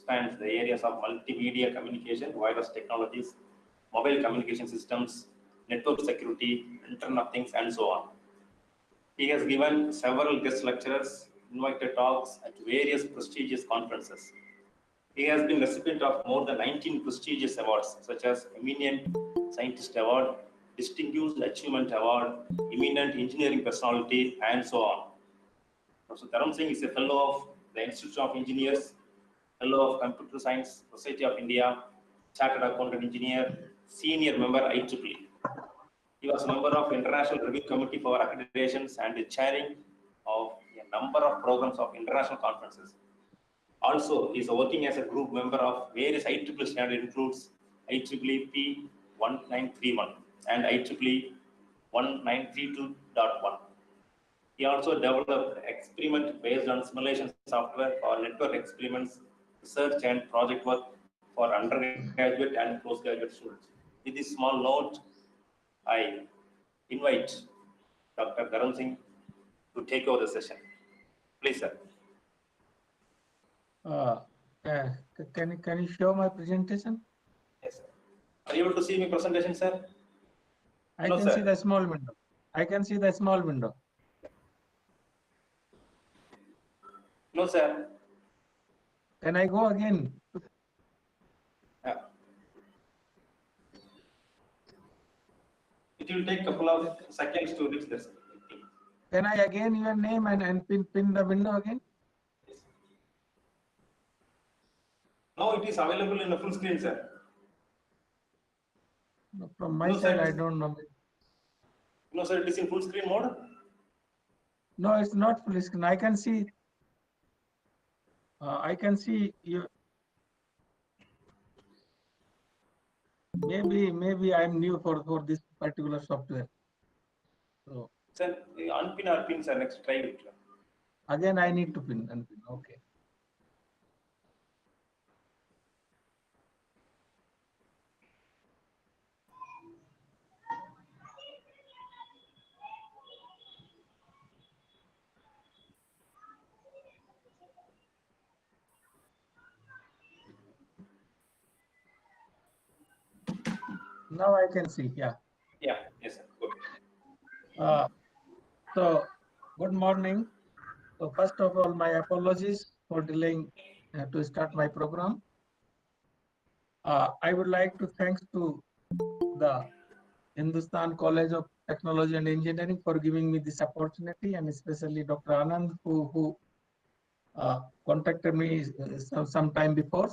spans the areas of multimedia communication, wireless technologies, mobile communication systems, network security, Internet of Things, and so on. He has given several guest lectures, invited talks at various prestigious conferences. He has been recipient of more than 19 prestigious awards, such as Eminent Scientist Award, Distinguished Achievement Award, Eminent Engineering Personality, and so on. Professor Dharam Singh is a fellow of the Institute of Engineers, fellow of Computer Science Society of India, Chartered Accountant Engineer, senior member IEEE. He was a member of International Review Committee for Accreditations and chairing of a number of programs of international conferences. Also, he is working as a group member of various IEEE standards, includes IEEE P1931 and IEEE 1932.1. He also developed experiment based on simulation software for network experiments, research and project work for undergraduate and postgraduate students. With this small note, I invite Dr. Dharam Singh to take over the session. Please, sir. Can you show my presentation? Yes, sir. Are you able to see my presentation, sir? I can see the small window. I can see the small window. No, sir. Can I go again? It will take a couple of seconds to reach this. Can I again your name and pin the window again? Yes. Now it is available in the full screen, sir. No, from my side, I don't know. No, sir, it is in full screen mode. No, it's not full screen. I can see. I can see you. Maybe I'm new for this particular software. So, sir, unpin or pin, sir. Next, try it. Again, I need to pin and pin. Okay. Now I can see. Yeah. Yeah. Yes, sir. Good. So, good morning. So, first of all, my apologies for delaying to start my program. I would like to thanks to the Hindustan College of Technology and Engineering for giving me this opportunity, and especially Dr. Anand who contacted me some time before.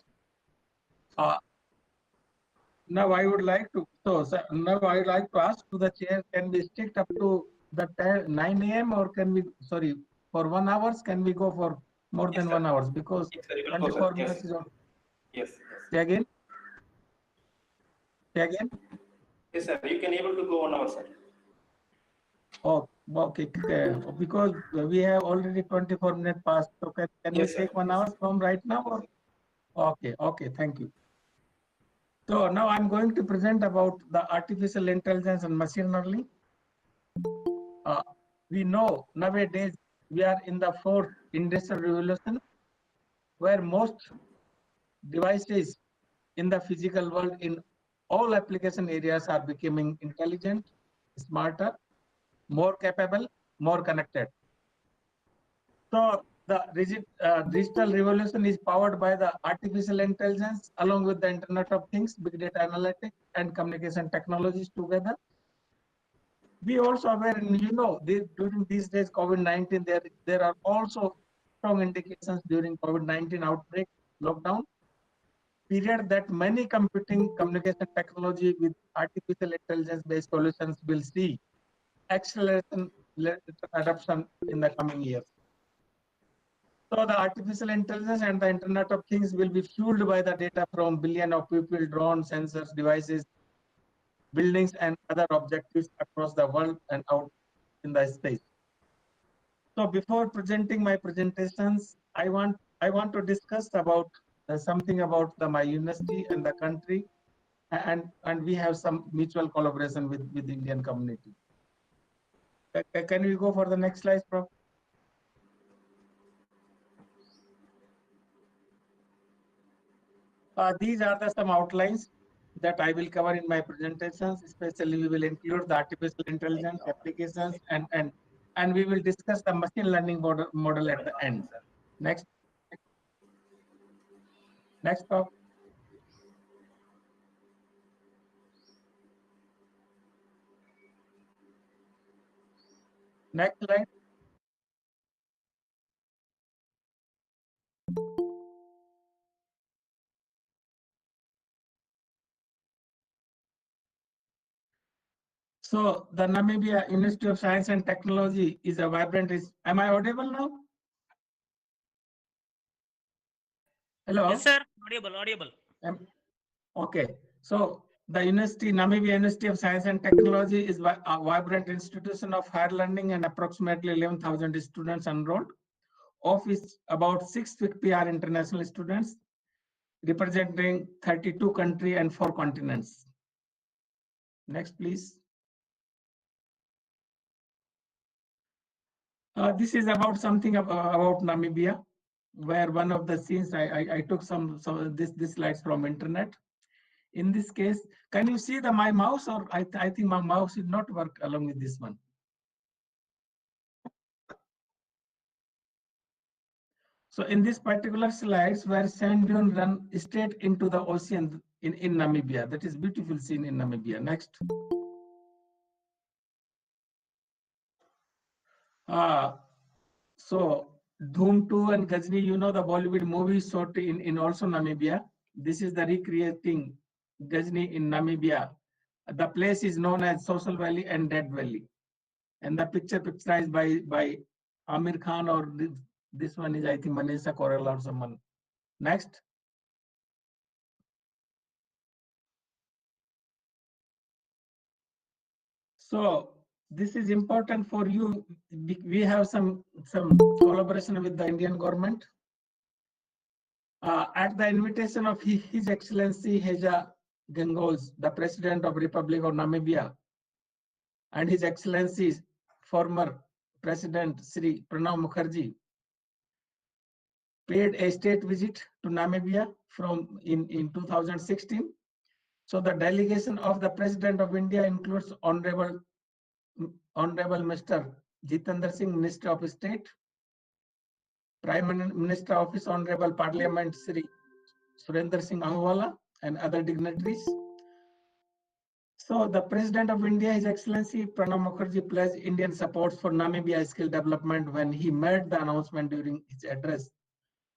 Now I would like to now I would like to ask to the chair, can we stick up to the 9 a.m. or can we for 1 hour? Can we go for more than 1 hour? Because yes, sir, 24 minutes is on. Yes. Say again. Say again. Yes, sir. You can able to go 1 hour, sir. Oh, okay. Because we have already 24 minutes past. So can Yes, we sir. take 1 hour from right now? Or? Okay. Thank you. So now I'm going to present about the artificial intelligence and machine learning. We know nowadays we are in the fourth industrial revolution, where most devices in the physical world in all application areas are becoming intelligent, smarter, more capable, more connected. So the digital revolution is powered by the artificial intelligence along with the Internet of Things, big data analytics, and communication technologies together. We also aware, during these days, COVID-19, there are also strong indications during COVID-19 outbreak, lockdown period, that many communication technology with artificial intelligence-based solutions will see acceleration adoption in the coming years. So the artificial intelligence and the Internet of Things will be fueled by the data from billions of people, drones, sensors, devices, buildings, and other objectives across the world and out in the space. So before presenting my presentations, I want to discuss about something about my university and the country, and we have some mutual collaboration with the Indian community. Can we go for the next slide, Prof? These are the some outlines that I will cover in my presentations. Especially, we will include the artificial intelligence applications and we will discuss the machine learning model at the end. Next, next talk. Next slide. So the Namibia University of Science and Technology is a vibrant. Am I audible now? Hello. Yes, sir. Audible, audible. Okay. So the Namibia University of Science and Technology is a vibrant institution of higher learning and approximately 11,000 students enrolled. Of which about 650 are international students, representing 32 countries and 4 continents. Next, please. This is about something about Namibia, where one of the scenes I took some this slides from internet. In this case, can you see my mouse, or I think my mouse did not work along with this one. So in this particular slides, where sand dune run straight into the ocean in Namibia. That is beautiful scene in Namibia. Next. So Dhoom 2 and Ghazni, you know the Bollywood movie shot in also Namibia. This is the recreating Ghazni in Namibia. The place is known as Social Valley and Dead Valley. And the picturized by Amir Khan, or this one is, I think, Manisha Koirala or someone. Next. So this is important for you. We have some collaboration with the Indian government. At the invitation of His Excellency Heja Gengos, the President of Republic of Namibia, and His Excellency former President Sri Pranab Mukherjee paid a state visit to Namibia in 2016. So the delegation of the President of India includes Honorable Mr. Jitendra Singh, Minister of State, Prime Minister Office, Honorable Parliament Sri Surendra Singh Ahluwalia, and other dignitaries. So the President of India, His Excellency Pranab Mukherjee, pledged Indian support for Namibia skill development when he made the announcement during his address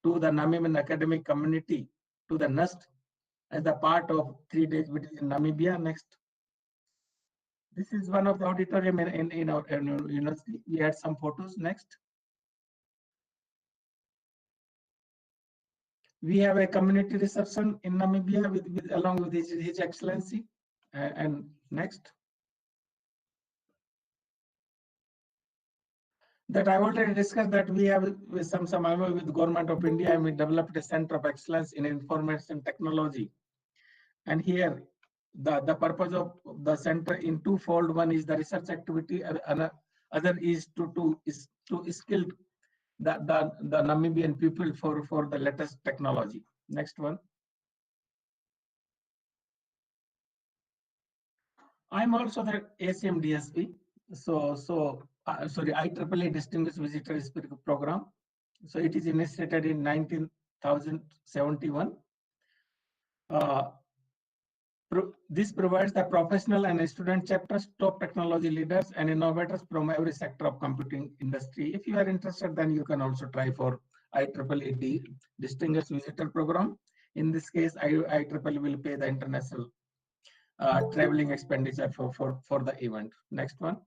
to the Namibian academic community to the NUST as the part of 3 days visit in Namibia. Next. This is one of the auditorium in our university. We had some photos. Next. We have a community reception in Namibia along with His Excellency. And next. That I already discussed that we have with some MOU with Government of India, and we developed a Center of Excellence in Information Technology. And here, the purpose of the center in twofold. One is the research activity, and other is to skill the Namibian people for the latest technology. Next one. I'm also the ACM DSP. Sorry, IEEE Distinguished Visitor Speaker Program. So it is initiated in 1971. This provides the professional and student chapters, top technology leaders and innovators from every sector of computing industry. If you are interested, then you can also try for IEEE Distinguished Visitor Program. In this case, IEEE will pay the international traveling expenditure for the event. Next one.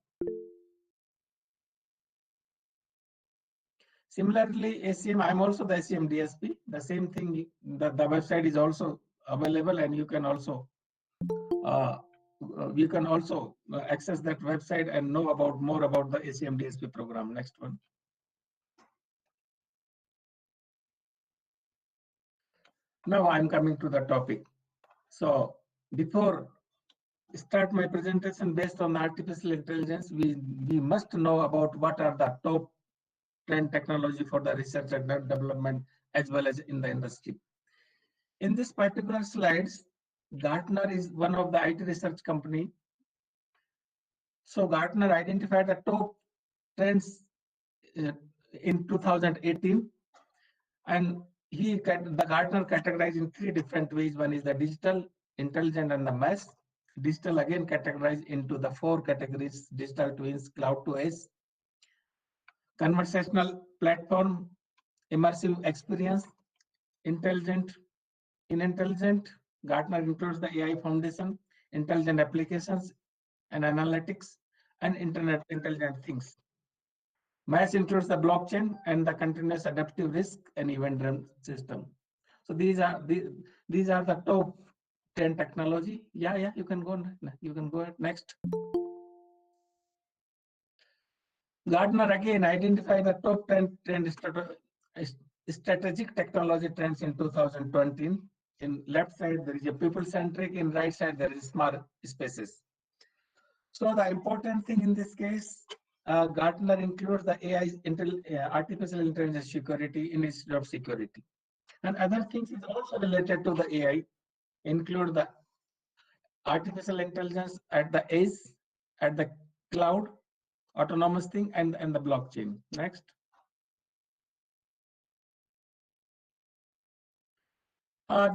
Similarly, ACM, I'm also the ACM DSP. The same thing, the website is also available, and you can also access that website and know more about the ACM DSP program. Next one. Now I'm coming to the topic. So before start my presentation based on artificial intelligence, we must know about what are the top 10 technology for the research and development as well as in the industry. In this particular slides, Gartner is one of the IT research company. So Gartner identified the top trends in 2018, and the Gartner categorized in three different ways. One is the digital, intelligent, and the mass. Digital again categorized into the four categories: digital twins, cloud to edge, conversational platform, immersive experience, intelligent. In intelligent, Gartner includes the AI foundation, intelligent applications and analytics, and Internet intelligent things. Mass includes the blockchain and the continuous adaptive risk and event-driven system. So these are the top 10 technology. Yeah, you can go. You can go ahead next. Gartner again identified the top 10 strategic technology trends in 2020. In left side, there is a people-centric. In right side, there is smart spaces. So the important thing in this case, Gartner includes the AI, artificial intelligence security instead of security. And other things is also related to the AI, include the artificial intelligence at the edge, at the cloud, autonomous thing, and the blockchain. Next.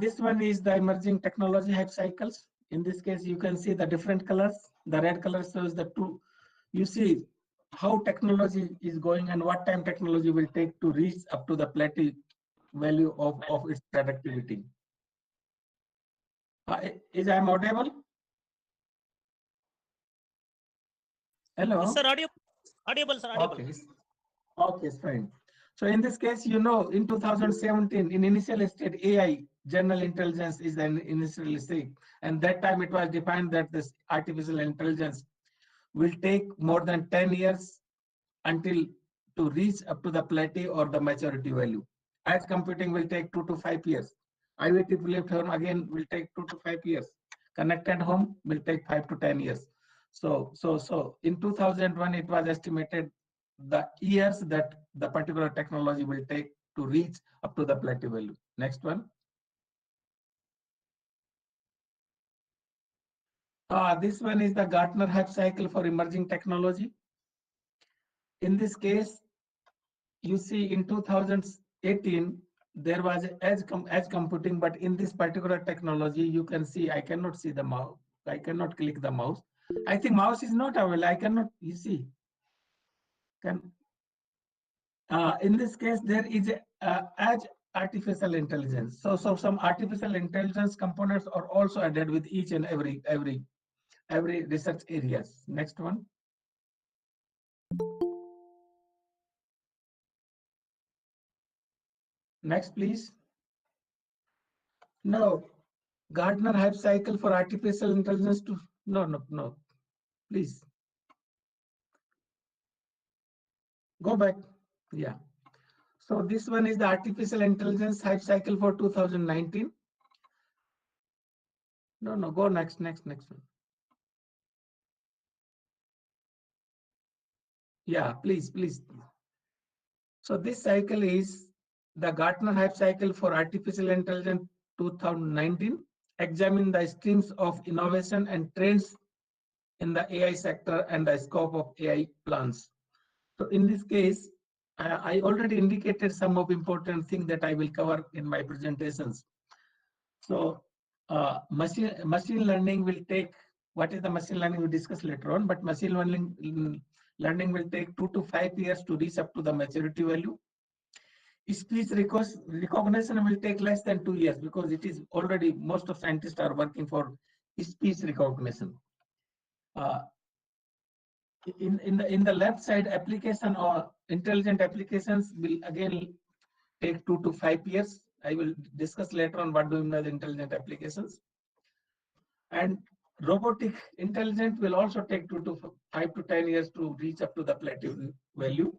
This one is the emerging technology hype cycles. In this case, you can see the different colors. The red color shows the two. You see how technology is going and what time technology will take to reach up to the plateau value of its productivity. Is I audible? Hello? Yes, sir, audible, sir, audible. Okay, fine. So in this case, you know, in 2017, in initial state, AI, general intelligence is an initial state. And that time it was defined that this artificial intelligence will take more than 10 years until to reach up to the plateau or the maturity value. Edge computing will take 2 to 5 years. IoT platform again will take 2 to 5 years. Connected home will take 5 to 10 years. So in 2001, it was estimated the years that the particular technology will take to reach up to the plateau value. Next one. This one is the Gartner hype cycle for emerging technology. In this case, you see in 2018, there was edge computing, but in this particular technology, you can see, I cannot see the mouse. I cannot click the mouse. I think mouse is not available. I cannot, you see. In this case, there is a edge artificial intelligence. So some artificial intelligence components are also added with each and every research areas. Next one. Next, please. No, Gartner hype cycle for artificial intelligence to no. Please go back. Yeah. So this one is the artificial intelligence hype cycle for 2019. No, go next one. Yeah, please. So this cycle is the Gartner hype cycle for artificial intelligence 2019. Examine the streams of innovation and trends in the AI sector and the scope of AI plans. So in this case, I already indicated some of important things that I will cover in my presentations. So machine learning will take, what is the machine learning we'll discuss later on, but machine learning will take 2 to 5 years to reach up to the maturity value. Speech recognition will take less than 2 years because it is already, most of scientists are working for speech recognition. In the left side, application or intelligent applications will again take 2 to 5 years. I will discuss later on what do you mean by intelligent applications. And robotic intelligence will also take 5 to 10 years to reach up to the plateau value.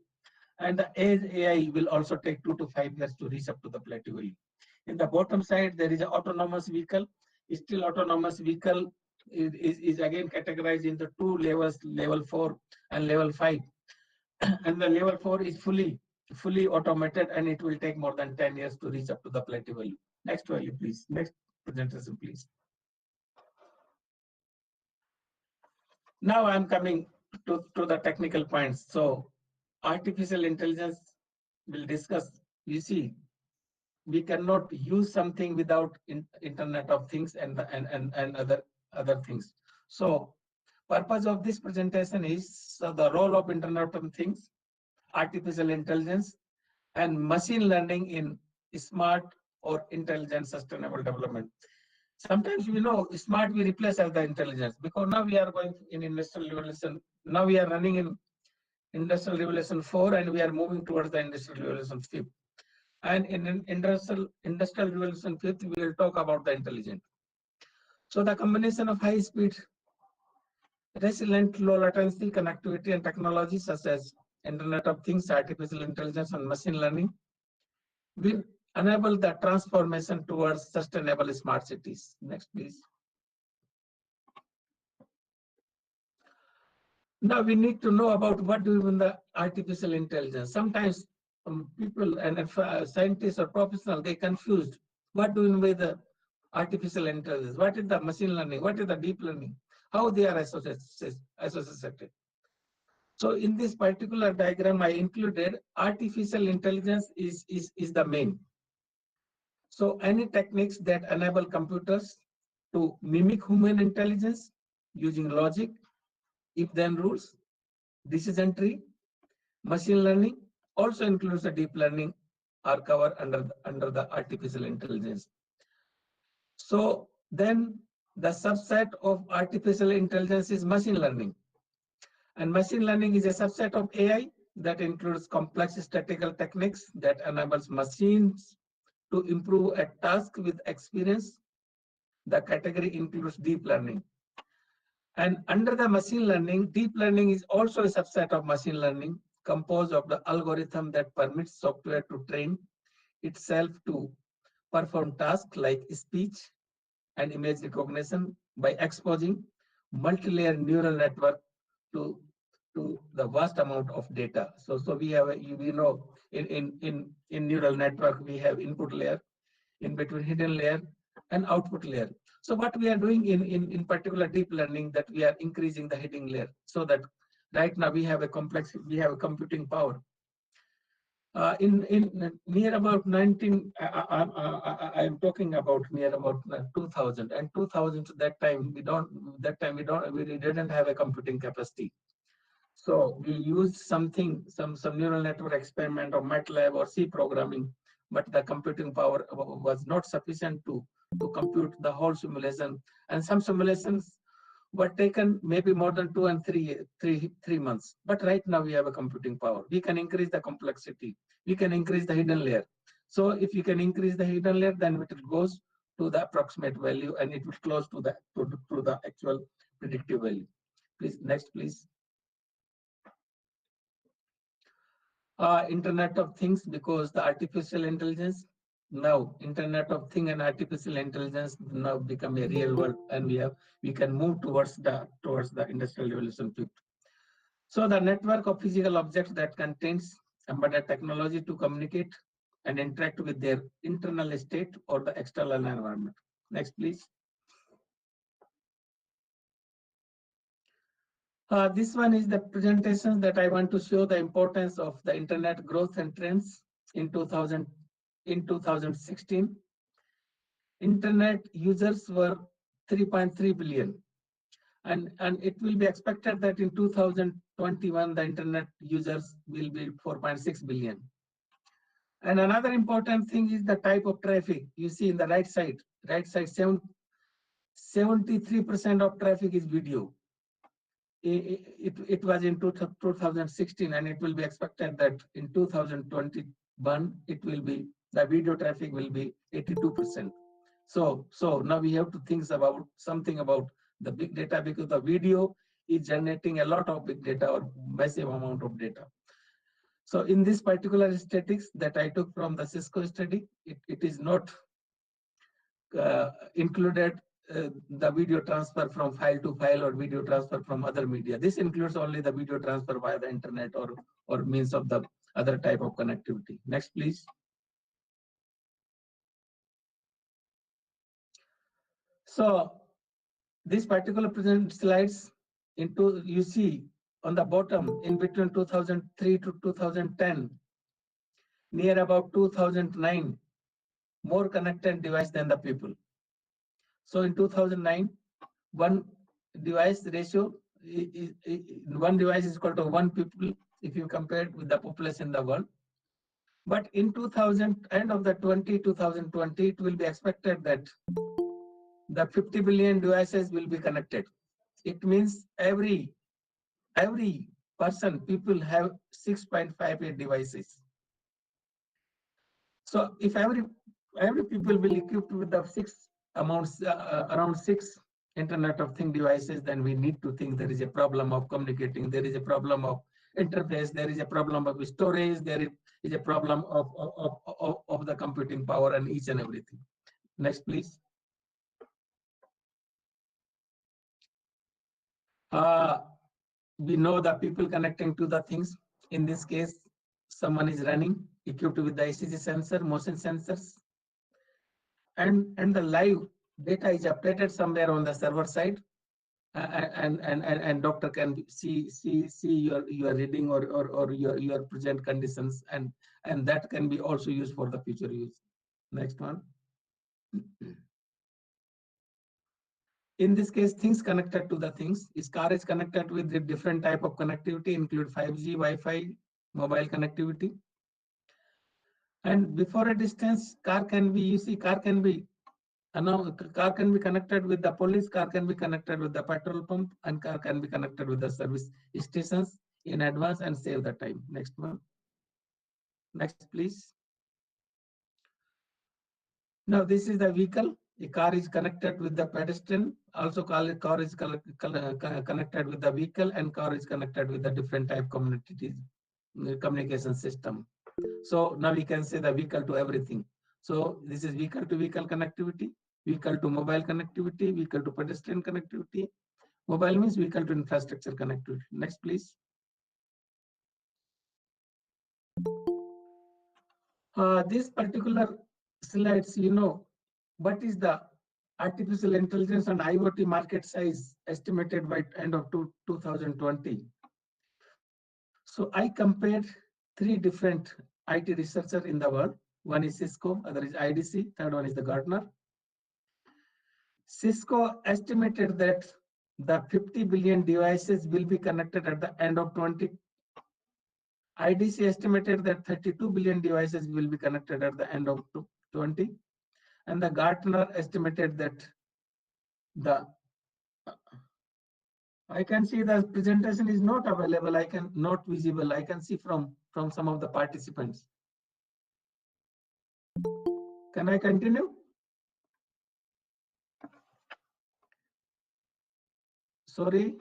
And the edge AI will also take 2 to 5 years to reach up to the plateau value. In the bottom side, there is an autonomous vehicle. Still, autonomous vehicle is again categorized into 2 levels, level 4 and level 5. And the level 4 is fully automated, and it will take more than 10 years to reach up to the plateau value. Next value, please. Next presentation, please. Now I'm coming to the technical points. So artificial intelligence will discuss. You see, we cannot use something without Internet of Things and other things. So purpose of this presentation is the role of Internet of Things, artificial intelligence, and machine learning in smart or intelligent sustainable development. Sometimes smart we replace as the intelligence, because now we are going in industrial revolution. Now we are running in industrial revolution 4 and we are moving towards the industrial revolution 5. And in industrial revolution 5, we will talk about the intelligent. So the combination of high speed, resilient, low latency connectivity and technology such as Internet of Things, artificial intelligence and machine learning will enable the transformation towards sustainable smart cities. Next, please. Now we need to know about what do we mean the artificial intelligence. Sometimes people and scientists or professionals, they confused what do we mean by the artificial intelligence, what is the machine learning, what is the deep learning, how they are associated. So in this particular diagram, I included artificial intelligence is the main. So any techniques that enable computers to mimic human intelligence using logic, if-then rules, decision tree, machine learning also includes the deep learning are covered under the artificial intelligence. So then the subset of artificial intelligence is machine learning. And machine learning is a subset of AI that includes complex statistical techniques that enables machines to improve a task with experience. The category includes deep learning. And under the machine learning, deep learning is also a subset of machine learning composed of the algorithm that permits software to train itself to perform tasks like speech and image recognition by exposing multi-layer neural network to the vast amount of data. So we have in neural network we have input layer, in between hidden layer and output layer. So what we are doing in particular deep learning, that we are increasing the hidden layer, so that right now we have a computing power. In near about 19, I am talking about near about 2000 and 2000. That time we didn't have a computing capacity. So we used some neural network experiment or MATLAB or C programming, but the computing power was not sufficient to compute the whole simulation. And some simulations were taken maybe more than 2 and 3 months. But right now we have a computing power. We can increase the complexity. We can increase the hidden layer. So if you can increase the hidden layer, then it goes to the approximate value and it will close to the actual predictive value. Please, next, please. Internet of Things, because the artificial intelligence, now Internet of Things and artificial intelligence now become a real world, and we can move towards the industrial revolution 5. So the network of physical objects that contains embedded technology to communicate and interact with their internal state or the external environment. Next, please. This one is the presentation that I want to show the importance of the internet growth and trends in 2016. Internet users were 3.3 billion. And it will be expected that in 2021, the internet users will be 4.6 billion. And another important thing is the type of traffic. You see in the right side, 73% of traffic is video. It was in 2016, and it will be expected that in 2021, the video traffic will be 82%. So now we have to think about something about the big data, because the video is generating a lot of big data or massive amount of data. So in this particular statistics that I took from the Cisco study, it is not included the video transfer from file to file or video transfer from other media. This includes only the video transfer via the internet or means of the other type of connectivity. Next, please. So this particular present slides into, you see on the bottom, in between 2003 to 2010, near about 2009, more connected device than the people. So in 2009, one device ratio, one device is equal to one people if you compare it with the population in the world. But in 2000, end of the 2020, it will be expected that the 50 billion devices will be connected. It means every person, people have 6.58 devices. So if every people will equipped with the around six Internet of Things devices, then we need to think there is a problem of communicating, there is a problem of interface, there is a problem of storage, there is a problem of the computing power and each and everything. Next, please. We know the people connecting to the things. In this case, someone is running equipped with the ECG sensor, motion sensors, and the live data is updated somewhere on the server side, and doctor can see your reading or your present conditions, and that can be also used for the future use. Next one. In this case, things connected to the things. This car is connected with the different type of connectivity, include 5G, Wi-Fi, mobile connectivity. And before a distance, car can be, you see, car can be connected with the police, car can be connected with the petrol pump, and car can be connected with the service stations in advance and save the time. Next one. Next, please. Now, this is the vehicle. The car is connected with the pedestrian. Also, car is connected with the vehicle, and car is connected with the different type communication system. So now we can say the vehicle to everything. So this is vehicle to vehicle connectivity, vehicle to mobile connectivity, vehicle to pedestrian connectivity. Mobile means vehicle to infrastructure connectivity. Next, please. This particular slides, you know, what is the artificial intelligence and IoT market size estimated by end of 2020. So I compared three different IT researchers in the world. One is Cisco, other is IDC, third one is the Gartner. Cisco estimated that the 50 billion devices will be connected at the end of 20. IDC estimated that 32 billion devices will be connected at the end of 20. And the Gartner estimated that I can see the presentation is not available. Not visible. I can see from some of the participants. Can I continue? Sorry.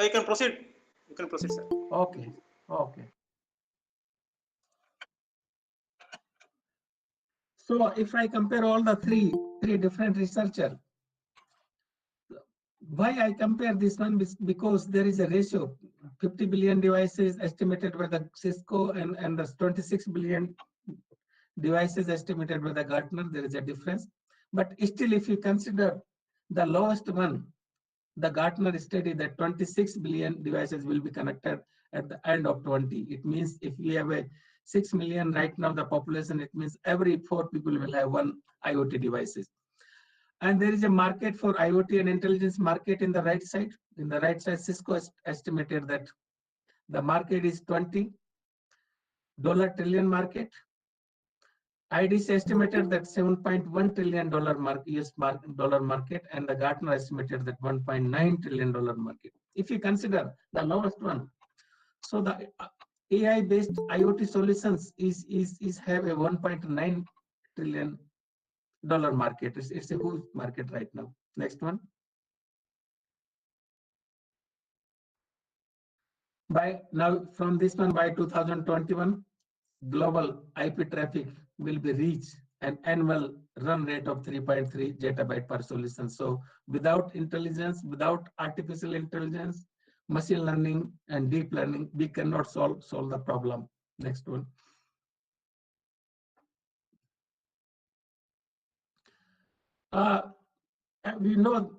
You can proceed. You can proceed, sir. Okay. Okay. So if I compare all the three different researchers, why I compare this one? Because there is a ratio, 50 billion devices estimated by the Cisco and the 26 billion devices estimated by the Gartner. There is a difference. But still, if you consider the lowest one, the Gartner study that 26 billion devices will be connected at the end of 20. It means if we have a 6 million right now, the population, it means every 4 people will have one IoT devices. And there is a market for IoT and intelligence market in the right side. In the right side, Cisco estimated that the market is $20 trillion market. IDC estimated that $7.1 trillion US dollar market, and the Gartner estimated that $1.9 trillion market. If you consider the lowest one, so the AI-based IoT solutions is have a $1.9 trillion market. It's a huge market right now. Next one. By now, from this one, by 2021, global IP traffic will be reached an annual run rate of 3.3 zettabyte per solution. So without intelligence, without artificial intelligence, machine learning and deep learning, we cannot solve the problem. Next one. We know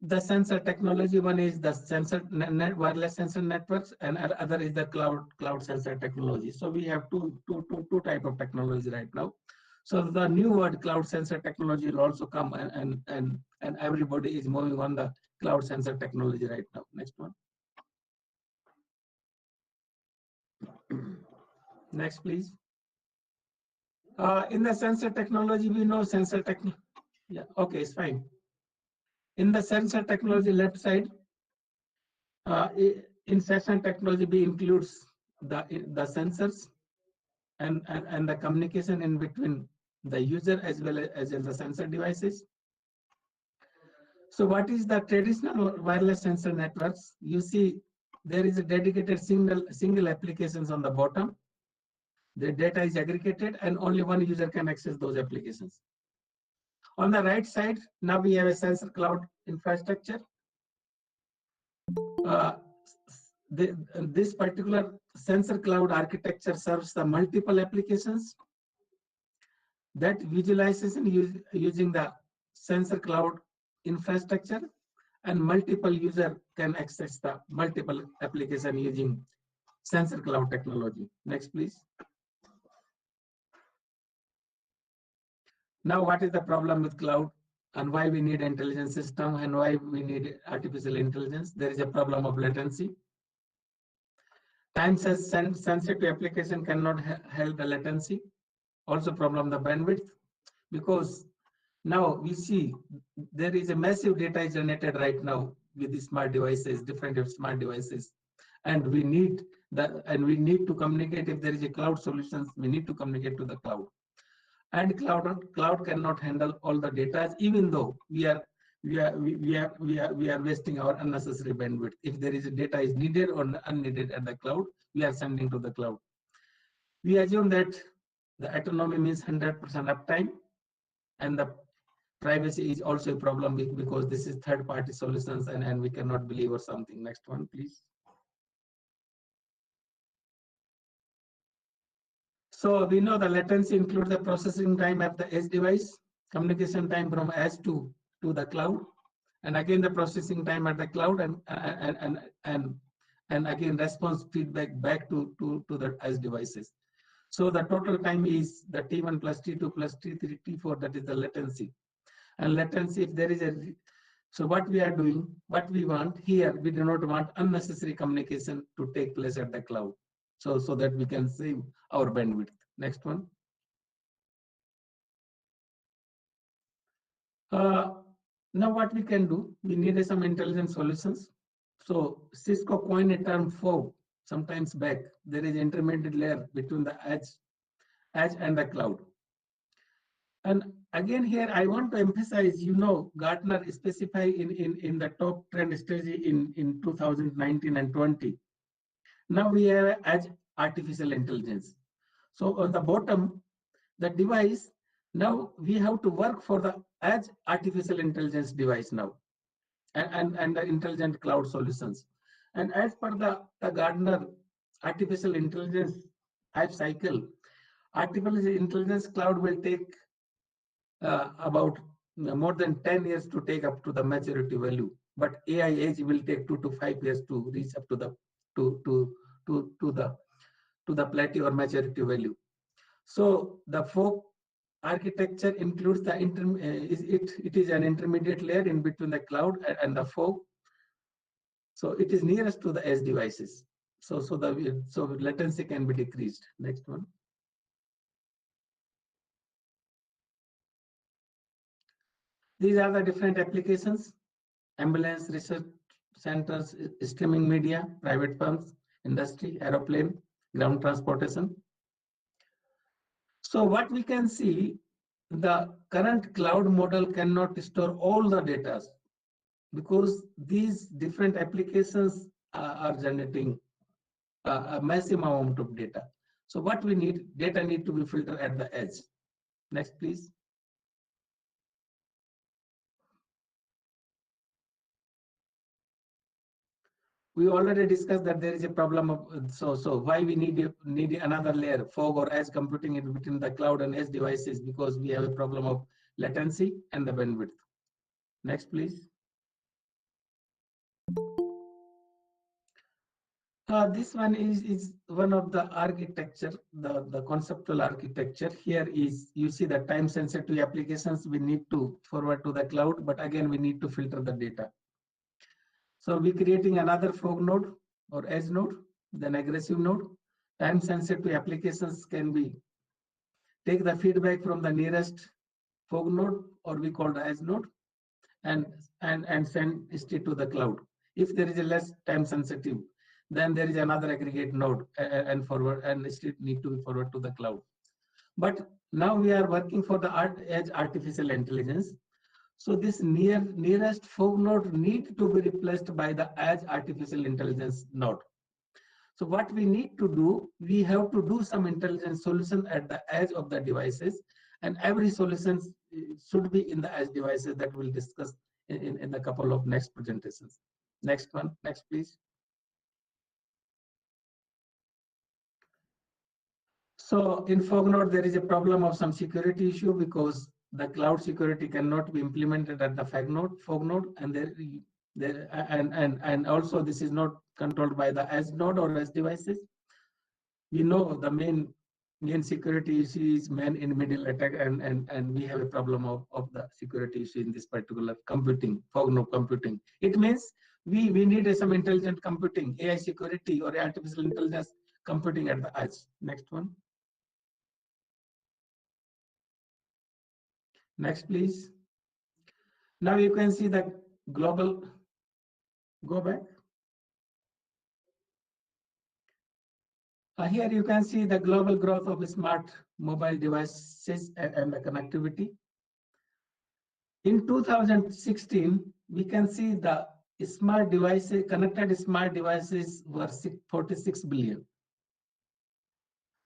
the sensor technology. One is the sensor wireless sensor networks, and other is the cloud sensor technology. So we have two type of technology right now. So the new word cloud sensor technology will also come, and everybody is moving on the cloud sensor technology right now. Next one. Next, please. In the sensor technology, we know sensor technology. Yeah, okay, it's fine. In the sensor technology left side, in sensor technology, we includes the sensors and the communication in between the user as well as the sensor devices. So what is the traditional wireless sensor networks? You see there is a dedicated single applications on the bottom. The data is aggregated and only one user can access those applications. On the right side, now we have a sensor cloud infrastructure. This particular sensor cloud architecture serves the multiple applications that visualization using the sensor cloud infrastructure, and multiple user can access the multiple application using sensor cloud technology. Next, please. Now, what is the problem with cloud and why we need intelligent system and why we need artificial intelligence? There is a problem of latency. Time sensitive application cannot help the latency. Also problem the bandwidth, because now we see there is a massive data generated right now with the smart devices, different smart devices, and we need to communicate. If there is a cloud solutions, we need to communicate to the cloud, and cloud cannot handle all the data, even though we are wasting our unnecessary bandwidth. If there is a data is needed or unneeded at the cloud, we are sending to the cloud. We assume that the autonomy means 100% uptime, and the privacy is also a problem because this is third-party solutions and we cannot believe or something. Next one, please. So we know the latency includes the processing time at the edge device, communication time from edge to the cloud, and again the processing time at the cloud, and again response feedback back to the edge devices. So the total time is the T1 plus T2 plus T3, T4, that is the latency. And latency, if there is so what we are doing, what we want here, we do not want unnecessary communication to take place at the cloud. So that we can save our bandwidth. Next one. Now what we can do, we need some intelligent solutions. So Cisco coined a term FOG sometimes back. There is intermediate layer between the edge and the cloud. And again here I want to emphasize, Gartner specify in the top trend strategy in 2019 and 20. Now we have edge artificial intelligence. So on the bottom, the device, now we have to work for the edge artificial intelligence device now, and the intelligent cloud solutions. And as per the Gartner artificial intelligence life cycle, artificial intelligence cloud will take about more than 10 years to take up to the maturity value, but AI age will take 2 to 5 years to reach up to the plateau or maturity value. So the FOG architecture includes the it is an intermediate layer in between the cloud and the FOG. So it is nearest to the edge devices. So latency can be decreased. Next one. These are the different applications: ambulance, research centers, streaming media, private firms, industry, aeroplane, ground transportation. So what we can see, the current cloud model cannot store all the data because these different applications are generating a massive amount of data. So what we need, data need to be filtered at the edge. Next, please. We already discussed that there is a problem of so why we need another layer, fog or edge computing in between the cloud and edge devices, because we have a problem of latency and the bandwidth. Next, please. This one is one of the architecture, the conceptual architecture. Here is, you see the time sensitive applications we need to forward to the cloud, but again, we need to filter the data. So we're creating another fog node or edge node, then aggressive node. Time sensitive applications can be take the feedback from the nearest fog node, or we call the edge node, and send it to the cloud. If there is a less time sensitive, then there is another aggregate node and forward, and it need to be forward to the cloud. But now we are working for the edge artificial intelligence. So this nearest fog node need to be replaced by the edge artificial intelligence node. So what we need to do, we have to do some intelligence solution at the edge of the devices, and every solution should be in the edge devices that we'll discuss in a couple of next presentations. Next one, next please. So in fog node, there is a problem of some security issue because the cloud security cannot be implemented at the fog node, and also this is not controlled by the edge node or edge devices. We know the main security issue is man in middle attack, and we have a problem of the security issue in this particular computing, fog node computing. It means we need some intelligent computing, AI security or artificial intelligence computing at the edge. Next one. Next, please. Now you can see the global, go back. Here you can see the global growth of smart mobile devices and the connectivity. In 2016, we can see the smart devices, connected smart devices were 46 billion.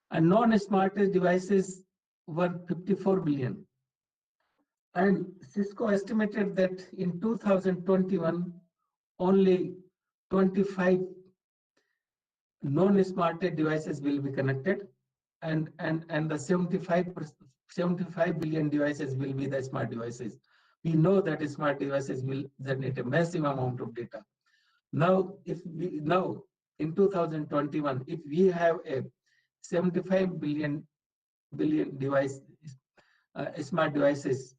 And non-smart devices were 54 billion. And Cisco estimated that in 2021, only 25 non-smart devices will be connected, and the 75 billion devices will be the smart devices. We know that smart devices will generate a massive amount of data. Now, in 2021, if we have a 75 billion device, smart devices,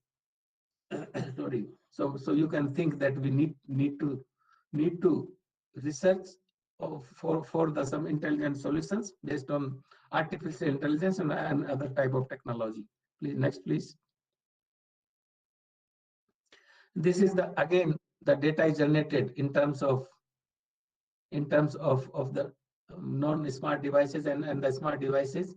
sorry. So you can think that we need to research for some intelligent solutions based on artificial intelligence and other type of technology. Please, next, please. This is again the data is generated in terms of the non-smart devices and the smart devices.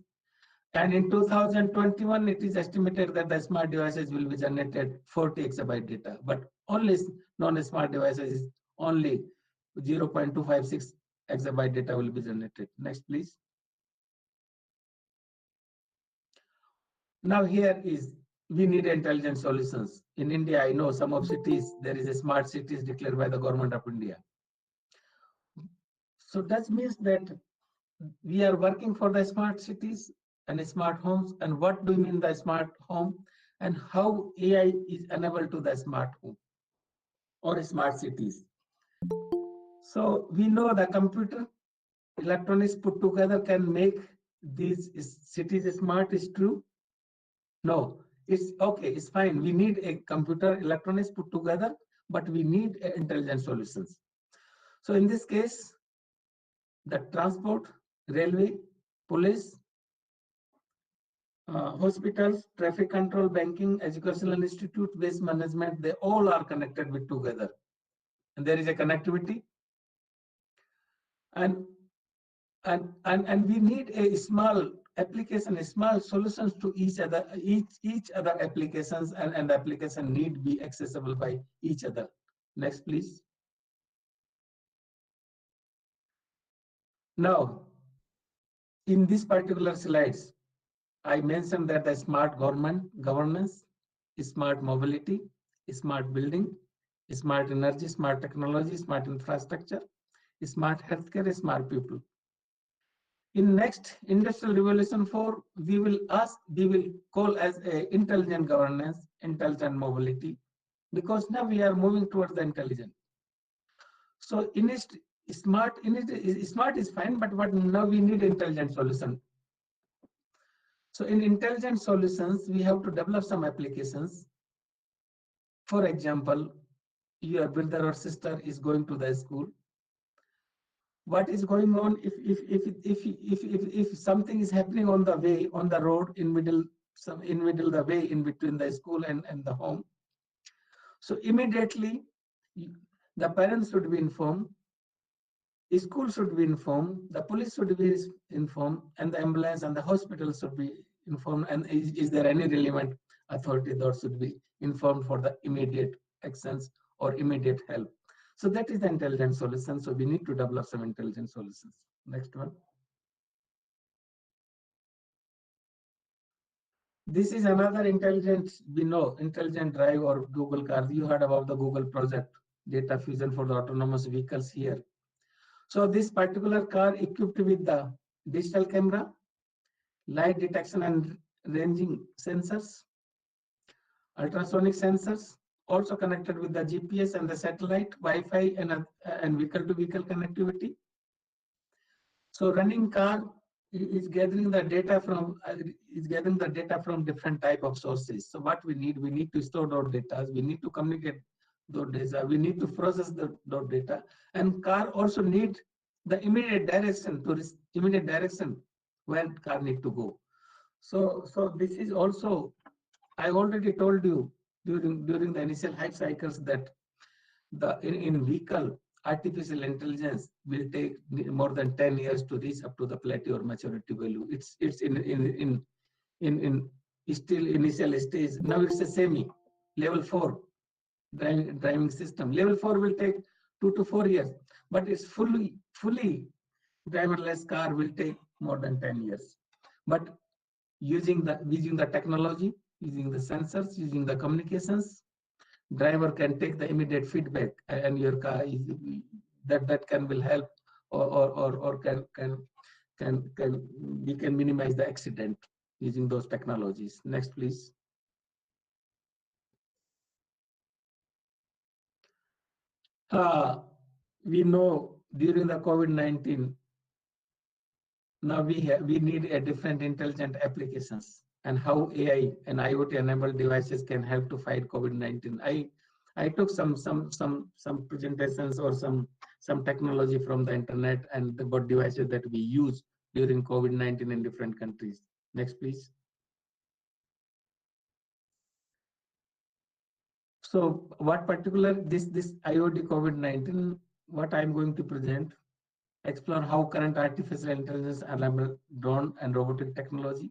And in 2021, it is estimated that the smart devices will be generated 40 exabyte data, but only non-smart devices is only 0.256 exabyte data will be generated. Next, please. Now here is, we need intelligent solutions. In India, I know some of cities, there is a smart cities declared by the government of India. So that means that we are working for the smart cities and smart homes. And what do you mean the smart home, and how AI is enabled to the smart home or smart cities? So we know the computer, electronics put together can make these cities smart, is true? No, it's okay, it's fine. We need a computer, electronics put together, but we need intelligent solutions. So in this case, the transport, railway, police, hospitals, traffic control, banking, educational institute, waste management, they all are connected with together. And there is a connectivity. And we need a small application, a small solutions to each other applications, and the application need be accessible by each other. Next, please. Now, in this particular slides, I mentioned that the smart governance, smart mobility, smart building, smart energy, smart technology, smart infrastructure, smart healthcare, smart people. In next Industrial Revolution 4, we will call as a intelligent governance, intelligent mobility, because now we are moving towards the intelligent. So in it, smart is fine, but what now we need intelligent solution. So in intelligent solutions, we have to develop some applications. For example, your brother or sister is going to the school. What is going on if something is happening on the way, on the road, in middle the way in between the school and the home? So immediately the parents should be informed, school should be informed, the police should be informed, and the ambulance and the hospital should be informed. And is there any relevant authority that should be informed for the immediate actions or immediate help? So that is the intelligent solution. So we need to develop some intelligent solutions. Next one. This is another intelligent, we know, intelligent drive or Google cars. You heard about the Google project, data fusion for the autonomous vehicles here. So this particular car equipped with the digital camera, light detection and ranging sensors, ultrasonic sensors, also connected with the GPS and the satellite, Wi-Fi and vehicle-to-vehicle connectivity. So running car is gathering the data from different type of sources. So what we need to store those data, we need to communicate those data, we need to process those data, and car also need the immediate direction where car need to go. So this is also, I already told you during the initial hype cycles that in vehicle, artificial intelligence will take more than 10 years to reach up to the plateau or maturity value. It's in still initial stage. Now it's a semi level 4 driving system. Level 4 will take 2 to 4 years, but it's fully driverless car will take more than 10 years. But using the technology, using the sensors, using the communications, driver can take the immediate feedback, and your car is that will help or we can minimize the accident using those technologies. Next, please. We know during the COVID-19, now we need a different intelligent applications, and how AI and IoT enabled devices can help to fight COVID-19. I took some presentations or some technology from the internet and the devices that we use during COVID-19 in different countries. Next, please. So what particular this IoT COVID-19, what I'm going to present, explore how current artificial intelligence enabled drone and robotic technology,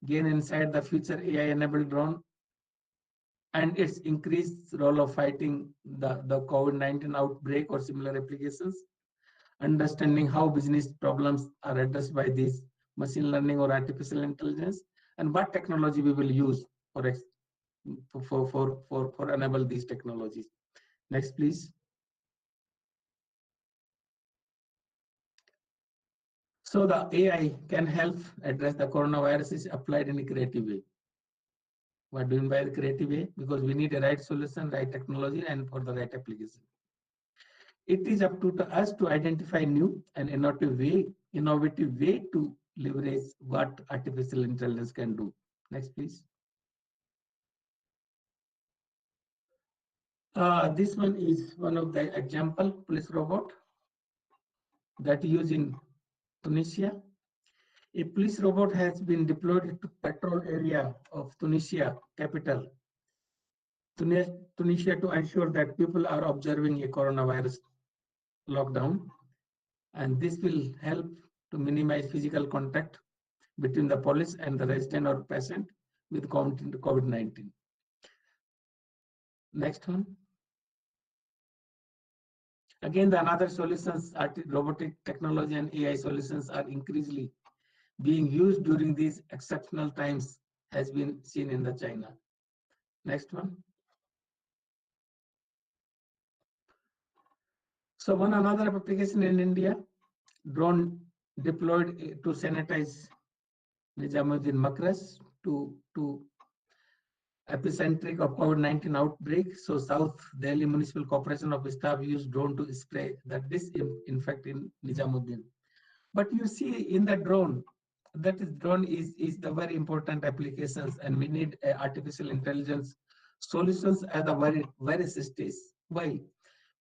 gain insight the future AI enabled drone and its increased role of fighting the COVID-19 outbreak or similar applications, understanding how business problems are addressed by this machine learning or artificial intelligence, and what technology we will use for enable these technologies. Next, please. So the AI can help address the coronavirus is applied in a creative way. What do you mean by the creative way? Because we need a right solution, right technology, and for the right application. It is up to us to identify new and innovative way to leverage what artificial intelligence can do. Next, please. This one is one of the example police robot that used in Tunisia. A police robot has been deployed to patrol area of Tunisia capital, Tunisia, to ensure that people are observing a coronavirus lockdown, and this will help to minimize physical contact between the police and the resident or patient with COVID-19. Next one. Again, the another solutions, robotic technology and AI solutions are increasingly being used during these exceptional times, has been seen in the China. Next one. So one another application in India, drone deployed to sanitize Nizamuddin Makras to epicentric of COVID-19 outbreak. So South Delhi Municipal Corporation of staff used drone to spray the disinfect in Nizamuddin. But you see in the drone, that is drone is the very important applications, and we need artificial intelligence solutions at the very stage. Why?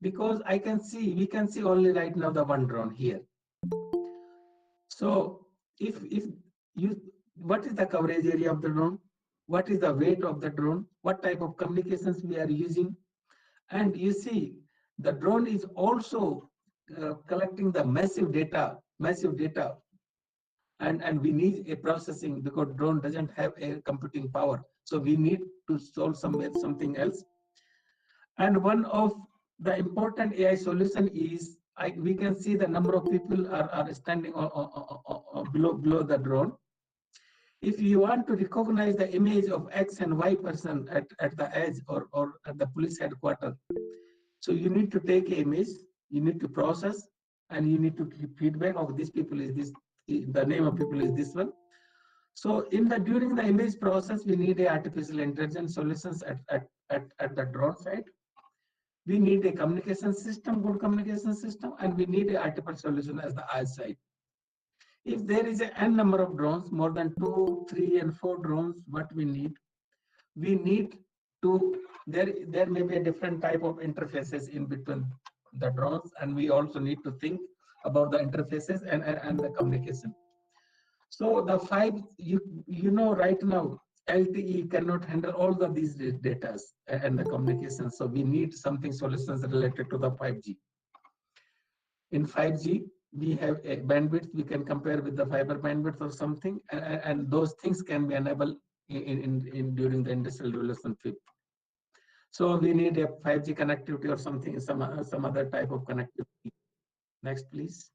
Because we can see only right now the one drone here. So if you, what is the coverage area of the drone? What is the weight of the drone? What type of communications we are using? And you see, the drone is also collecting the massive data, and we need a processing because drone doesn't have a computing power. So we need to solve something else. And one of the important AI solution is we can see the number of people are standing below the drone. If you want to recognize the image of X and Y person at the edge or at the police headquarters, so you need to take an image, you need to process, and you need to give feedback of these people is this, the name of people is this one. So during the image process, we need a artificial intelligence solutions at the drone side. We need a communication system, good communication system, and we need a artificial solution as the eye side. If there is an n number of drones, more than 2, 3, and 4 drones, what we need to, there may be a different type of interfaces in between the drones, and we also need to think about the interfaces and the communication. So the 5, you know right now, LTE cannot handle all these data and the communication. So we need something solutions related to the 5G. In 5G, we have a bandwidth we can compare with the fiber bandwidth or something, and those things can be enabled during the industrial revolution 5th. So we need a 5G connectivity or something, some other type of connectivity. Next, please.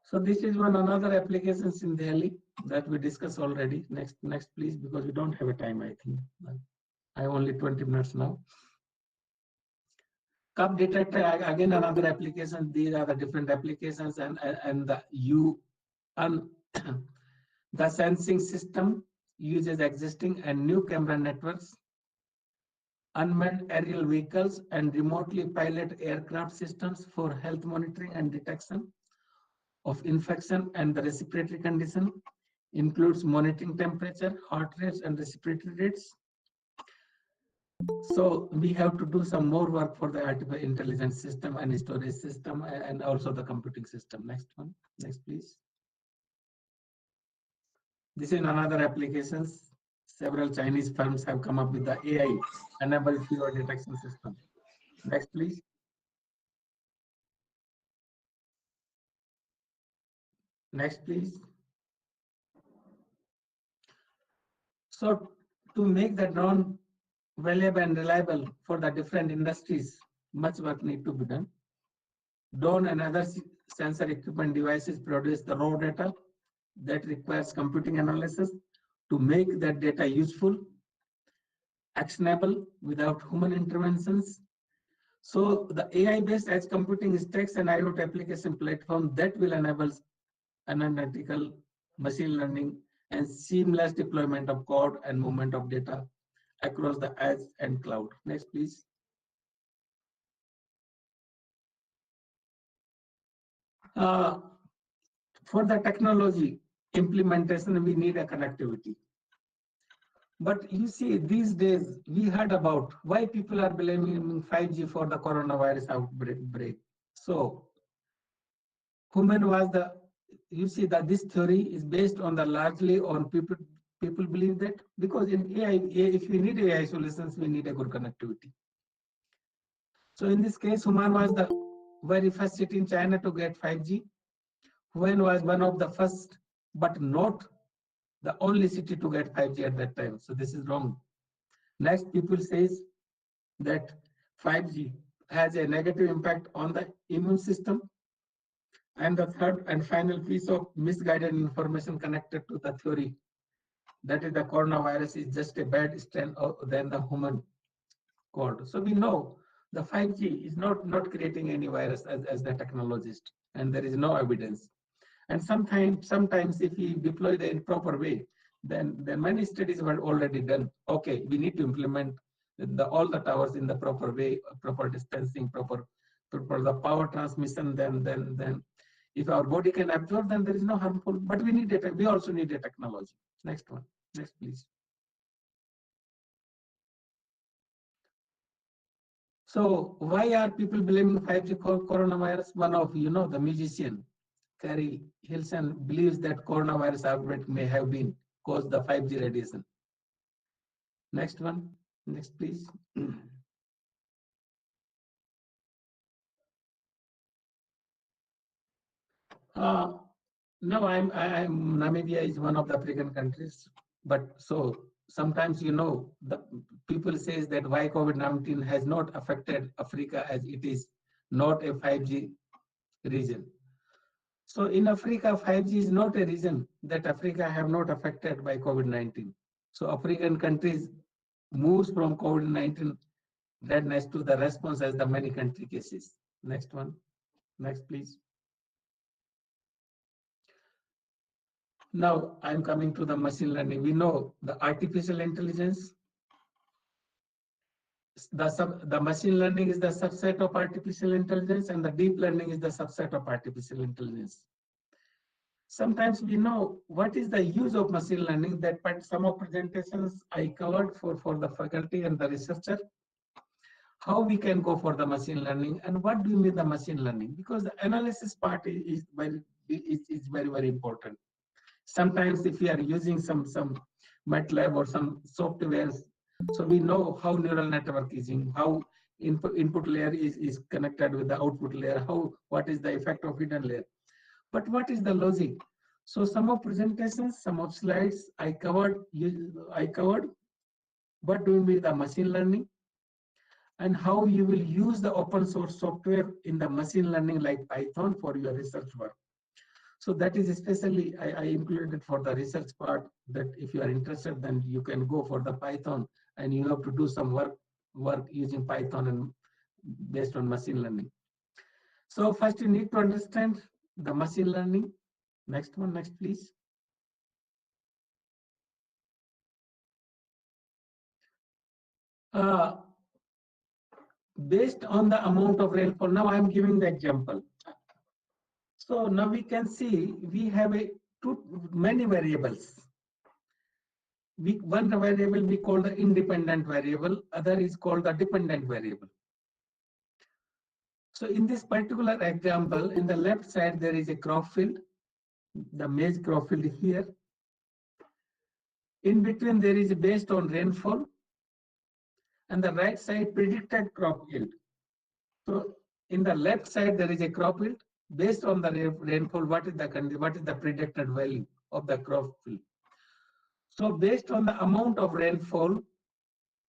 So this is another applications in Delhi that we discussed already. Next, please, because we don't have a time, I think. I have only 20 minutes now. Cup detector, again, another application. These are the different applications, and the sensing system uses existing and new camera networks, unmanned aerial vehicles, and remotely pilot aircraft systems for health monitoring and detection of infection and the respiratory condition, includes monitoring temperature, heart rates, and respiratory rates. So we have to do some more work for the artificial intelligence system and storage system and also the computing system. Next one, next please. This is another applications. Several Chinese firms have come up with the AI-enabled fever detection system. Next please. Next please. So to make the drone valuable and reliable for the different industries, much work need to be done. Drone and other sensor equipment devices produce the raw data that requires computing analysis to make that data useful, actionable without human interventions. So the AI-based edge computing stacks and IoT application platform that will enable analytical machine learning and seamless deployment of code and movement of data across the edge and cloud. Next, please. For the technology implementation, we need a connectivity. But you see, these days, we heard about why people are blaming 5G for the coronavirus outbreak. So, human was the, you see that this theory is based on the largely on people believe that because in AI, if we need AI solutions, we need a good connectivity. So in this case, Human was the very first city in China to get 5G. Wuhan was one of the first, but not the only city to get 5G at that time. So this is wrong. Next, people says that 5G has a negative impact on the immune system. And the third and final piece of misguided information connected to the theory, that is the coronavirus is just a bad strain than the human cold. So we know the 5G is not creating any virus as the technologist, and there is no evidence. And sometimes if we deploy the in proper way, then many studies were already done. Okay, we need to implement all the towers in the proper way, proper distancing, proper the power transmission. Then if our body can absorb, then there is no harmful. But we need it. We also need a technology. Next one. Next, please. So why are people blaming 5G coronavirus? One of the musician, Carrie Hilson, believes that coronavirus outbreak may have been caused the 5G radiation. Next one. Next, please. No, Namibia is one of the African countries, but so sometimes the people says that why COVID-19 has not affected Africa as it is not a 5G region. So in Africa, 5G is not a reason that Africa have not affected by COVID-19. So African countries moves from COVID-19 deadness to the response as the many country cases. Next one. Next, please. Now I'm coming to the machine learning. We know the artificial intelligence. The machine learning is the subset of artificial intelligence, and the deep learning is the subset of artificial intelligence. Sometimes we know what is the use of machine learning. That some of presentations I covered for the faculty and the researcher. How we can go for the machine learning and what do you mean the machine learning, because the analysis part is very important. Sometimes if we are using some MATLAB or some softwares, so we know how neural network is in, how input layer is connected with the output layer, what is the effect of hidden layer. But what is the logic? So some of presentations, some of slides I covered what do you mean the machine learning and how you will use the open source software in the machine learning like Python for your research work. So that is especially I included for the research part, that if you are interested, then you can go for the Python and you have to do some work using Python and based on machine learning. So first you need to understand the machine learning. Next one, next please. Based on the amount of rainfall, now I am giving the example. So now we can see we have many variables. One variable we call the independent variable, other is called the dependent variable. So in this particular example, in the left side there is a crop field, the maize crop field here. In between there is based on rainfall, and the right side predicted crop yield. So in the left side there is a crop yield. Based on the rainfall, what is the predicted value of the crop field? So based on the amount of rainfall,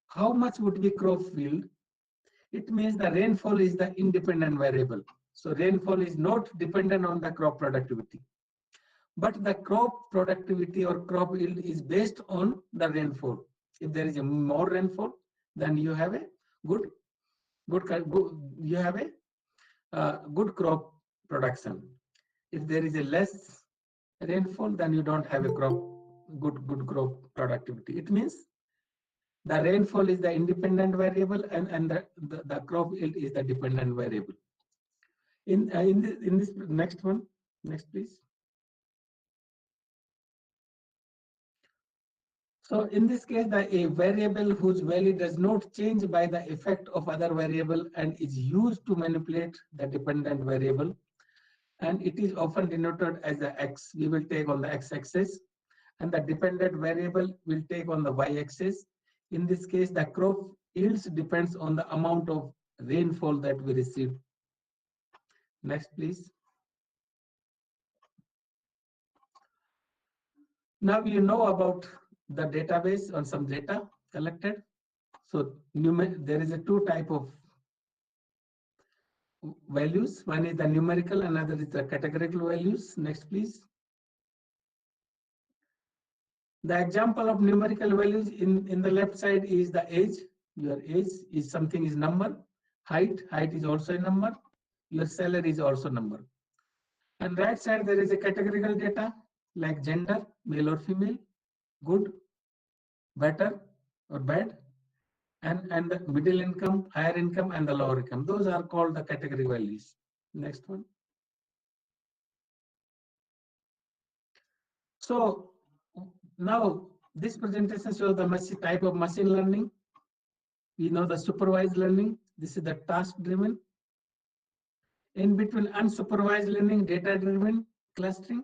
how much would be crop yield? It means the rainfall is the independent variable. So rainfall is not dependent on the crop productivity. But the crop productivity or crop yield is based on the rainfall. If there is a more rainfall, then you have a good crop production. If there is a less rainfall, then you don't have a good crop productivity. It means the rainfall is the independent variable and the crop yield is the dependent variable. In this next one, next please. So in this case, a variable whose value does not change by the effect of other variable and is used to manipulate the dependent variable, and it is often denoted as the x. We will take on the x-axis, and the dependent variable will take on the y-axis. In this case, the crop yields depends on the amount of rainfall that we receive. Next, please. Now you know about the database on some data collected. So there is a two type of values. One is the numerical, another is the categorical values. Next, please. The example of numerical values in the left side is the age. Your age is something is number. Height is also a number. Your salary is also number. And right side, there is a categorical data like gender, male or female, good, better or bad, and the middle income, higher income, and the lower income. Those are called the category values. Next one. So now this presentation shows the type of machine learning. We know the supervised learning. This is the task driven. In between unsupervised learning, data driven clustering.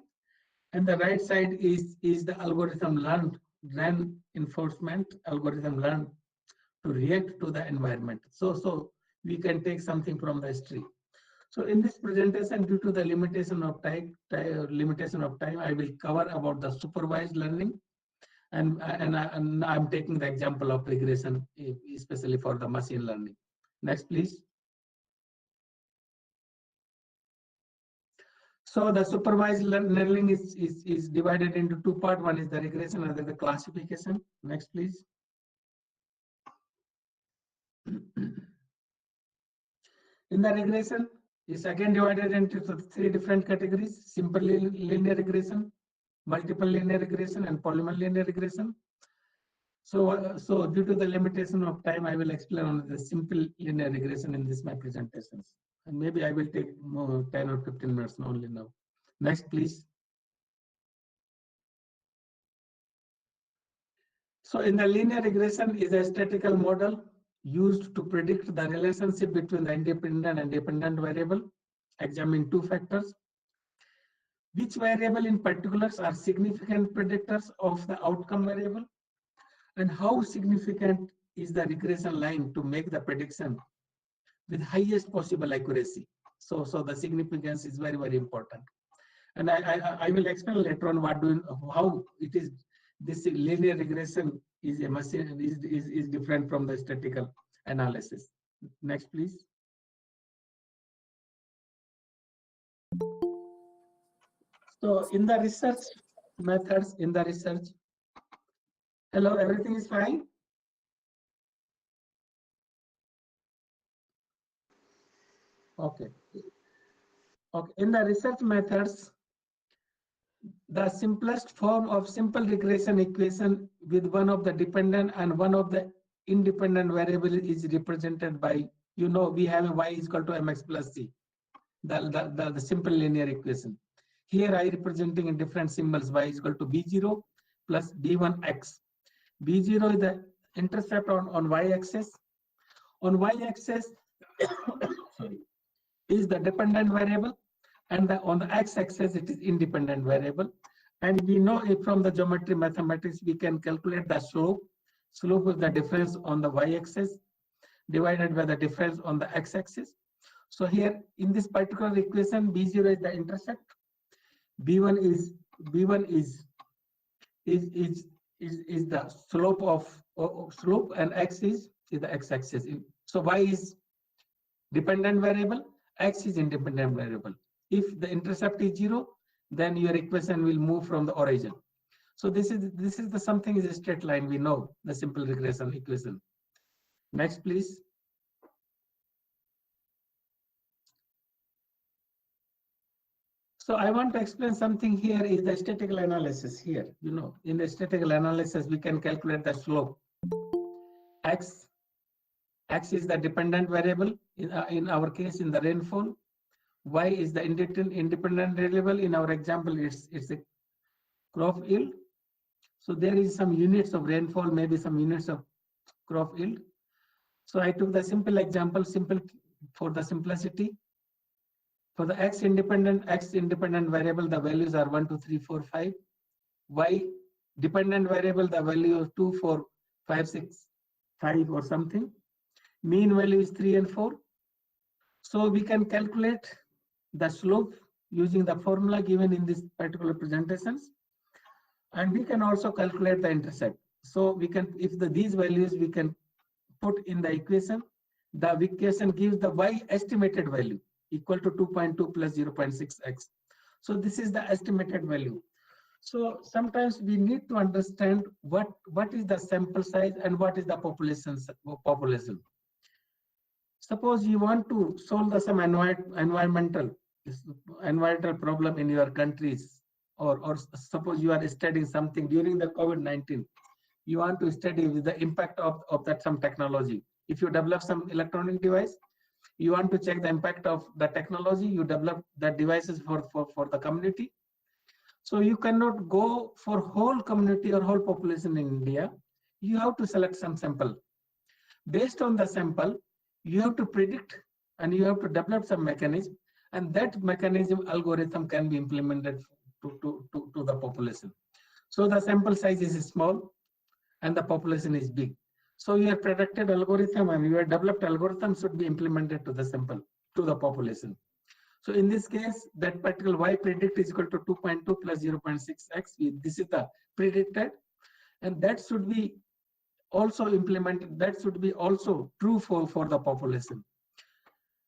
And the right side is the algorithm learned, reinforcement algorithm learned to react to the environment. So we can take something from the history. So in this presentation, due to the limitation of time, I will cover about the supervised learning, and I'm taking the example of regression, especially for the machine learning. Next, please. So the supervised learning is divided into two parts. One is the regression, other the classification. Next, please. In the regression, it's again divided into three different categories: simple linear regression, multiple linear regression, and polynomial linear regression. So due to the limitation of time, I will explain on the simple linear regression in this my presentations. And maybe I will take more 10 or 15 minutes only now. Next, please. So in the linear regression is a statistical model used to predict the relationship between the independent and dependent variable. Examine two factors. Which variable in particular are significant predictors of the outcome variable? And how significant is the regression line to make the prediction with highest possible accuracy? So the significance is very, very important. And I will explain later on how it is this linear regression is a machine is different from the statistical analysis. Next, please. So in the research methods, hello, everything is fine? Okay. In the research methods, the simplest form of simple regression equation with one of the dependent and one of the independent variable is represented by, we have a y is equal to mx plus c, the simple linear equation. Here I representing in different symbols, y is equal to b0 plus b1x. b0 is the intercept on y-axis. On y-axis is the dependent variable, and on the x-axis it is independent variable. And we know it from the geometry mathematics, we can calculate the slope. Slope is the difference on the y-axis divided by the difference on the x-axis. So here in this particular equation, b0 is the intercept, b1 is the slope of slope, and x is the x-axis. So y is dependent variable, x is independent variable. If the intercept is 0, then your equation will move from the origin. So this is the something is a straight line. We know the simple regression equation. Next, please. So I want to explain something here is the statistical analysis here. In the statistical analysis, we can calculate the slope. X is the dependent variable in our case in the rainfall. Y is the independent variable. In our example, it's a crop yield. So there is some units of rainfall, maybe some units of crop yield. So I took the simple example, for the simplicity. For the x independent variable, the values are 1, 2, 3, 4, 5. Y dependent variable, the value of 2, 4, 5, 6, 5 or something. Mean value is 3 and 4. So we can calculate the slope using the formula given in this particular presentations. And we can also calculate the intercept. So we can, if these values we can put in the equation, the equation gives the y estimated value equal to 2.2 plus 0.6x. So this is the estimated value. So sometimes we need to understand what is the sample size and what is the population. Suppose you want to solve some environmental environmental problem in your countries, or suppose you are studying something during the COVID-19, you want to study the impact of that some technology. If you develop some electronic device, you want to check the impact of the technology, you develop the devices for the community. So you cannot go for whole community or whole population in India. You have to select some sample. Based on the sample, you have to predict and you have to develop some mechanism, and that mechanism algorithm can be implemented to the population. So the sample size is small and the population is big. So your predicted algorithm and your developed algorithm should be implemented to the sample, to the population. So in this case, that particular y predict is equal to 2.2 plus 0.6x. This is the predicted, and that should be also implemented. That should be also true for the population.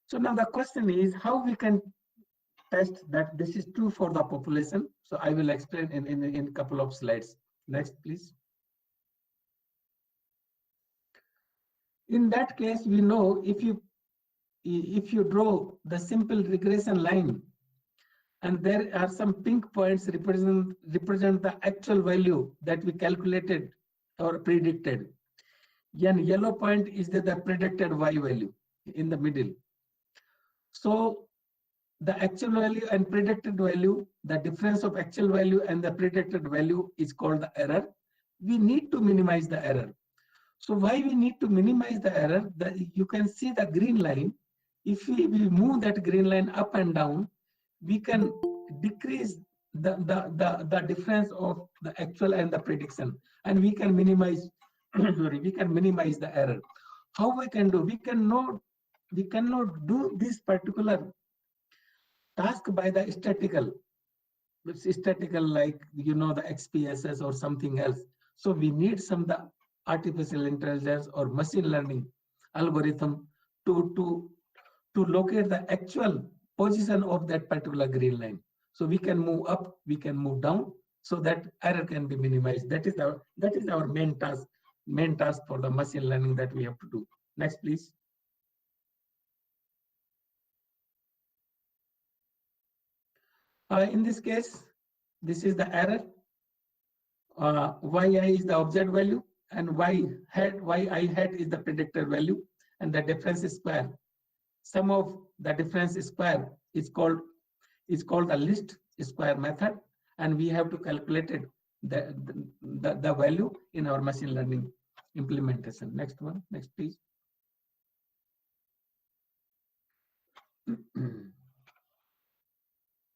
So now the question is how we can test that this is true for the population. So I will explain in a couple of slides. Next, please. In that case, we know if you draw the simple regression line, and there are some pink points represent the actual value that we calculated or predicted. And yellow point is the predicted y value in the middle. So the actual value and predicted value, the difference of actual value and the predicted value is called the error. We need to minimize the error. So why we need to minimize the error? You can see the green line. If we move that green line up and down, we can decrease the difference of the actual and the prediction, and we can minimize we can minimize the error. How we can do? We cannot do this particular task by the statistical. It's statistical, like the XPSS or something else. So we need some the artificial intelligence or machine learning algorithm to locate the actual position of that particular green line. So we can move up, we can move down, so that error can be minimized. That is our main task for the machine learning that we have to do. Next, please. In this case, this is the error. Yi is the object value, and yi hat is the predicted value, and the difference is square. Sum of the difference square is called the least square method, and we have to calculate it, the value in our machine learning implementation. Next one, next please.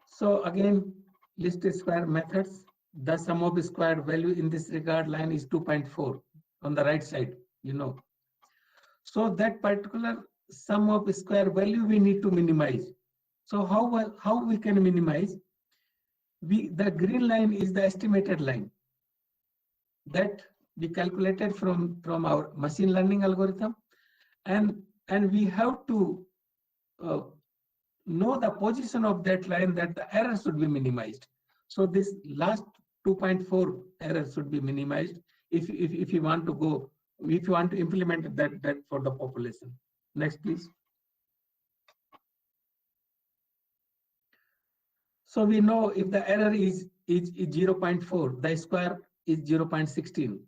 So again, least square methods. The sum of the square value in this regard line is 2.4 on the right side, So that particular sum of square value we need to minimize. So how we can minimize? The green line is the estimated line that we calculated from our machine learning algorithm, and we have to know the position of that line, that the error should be minimized. So this last 2.4 error should be minimized if you want to implement that for the population. Next, please. So we know if the error is 0.4, the square is 0.16.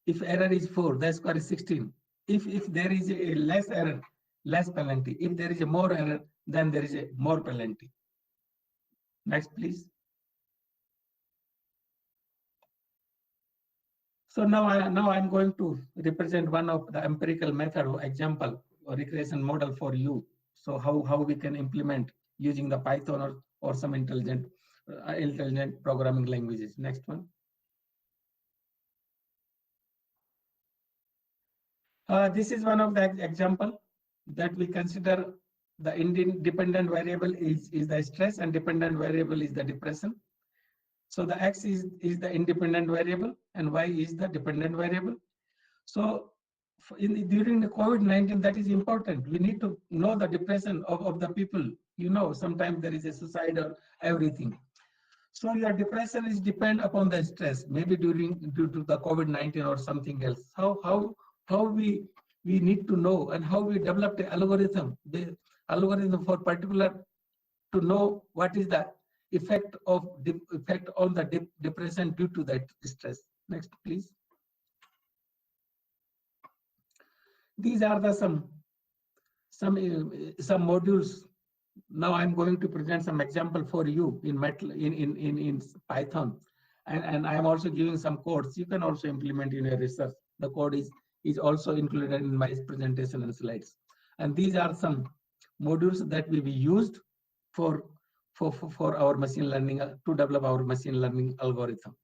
If error is 4, the square is 16. If there is a less error, less penalty. If there is a more error, then there is a more penalty. Next, please. So now I'm going to represent one of the empirical method or example or regression model for you. So how we can implement using the Python or some intelligent programming languages. Next one. This is one of the example that we consider. The independent variable is the stress, and dependent variable is the depression. So the x is the independent variable and y is the dependent variable. So during the COVID-19, that is important. We need to know the depression of the people. Sometimes there is a suicide or everything. So your depression is depend upon the stress, maybe due to the COVID-19 or something else. How we need to know, and how we develop the algorithm for particular to know what is the effect of effect on the depression due to that stress. Next, please. These are the some modules. Now I'm going to present some example for you in in Python, and I am also giving some codes. You can also implement in your research. The code is also included in my presentation and slides. And these are some modules that will be used for our machine learning to develop our machine learning algorithm.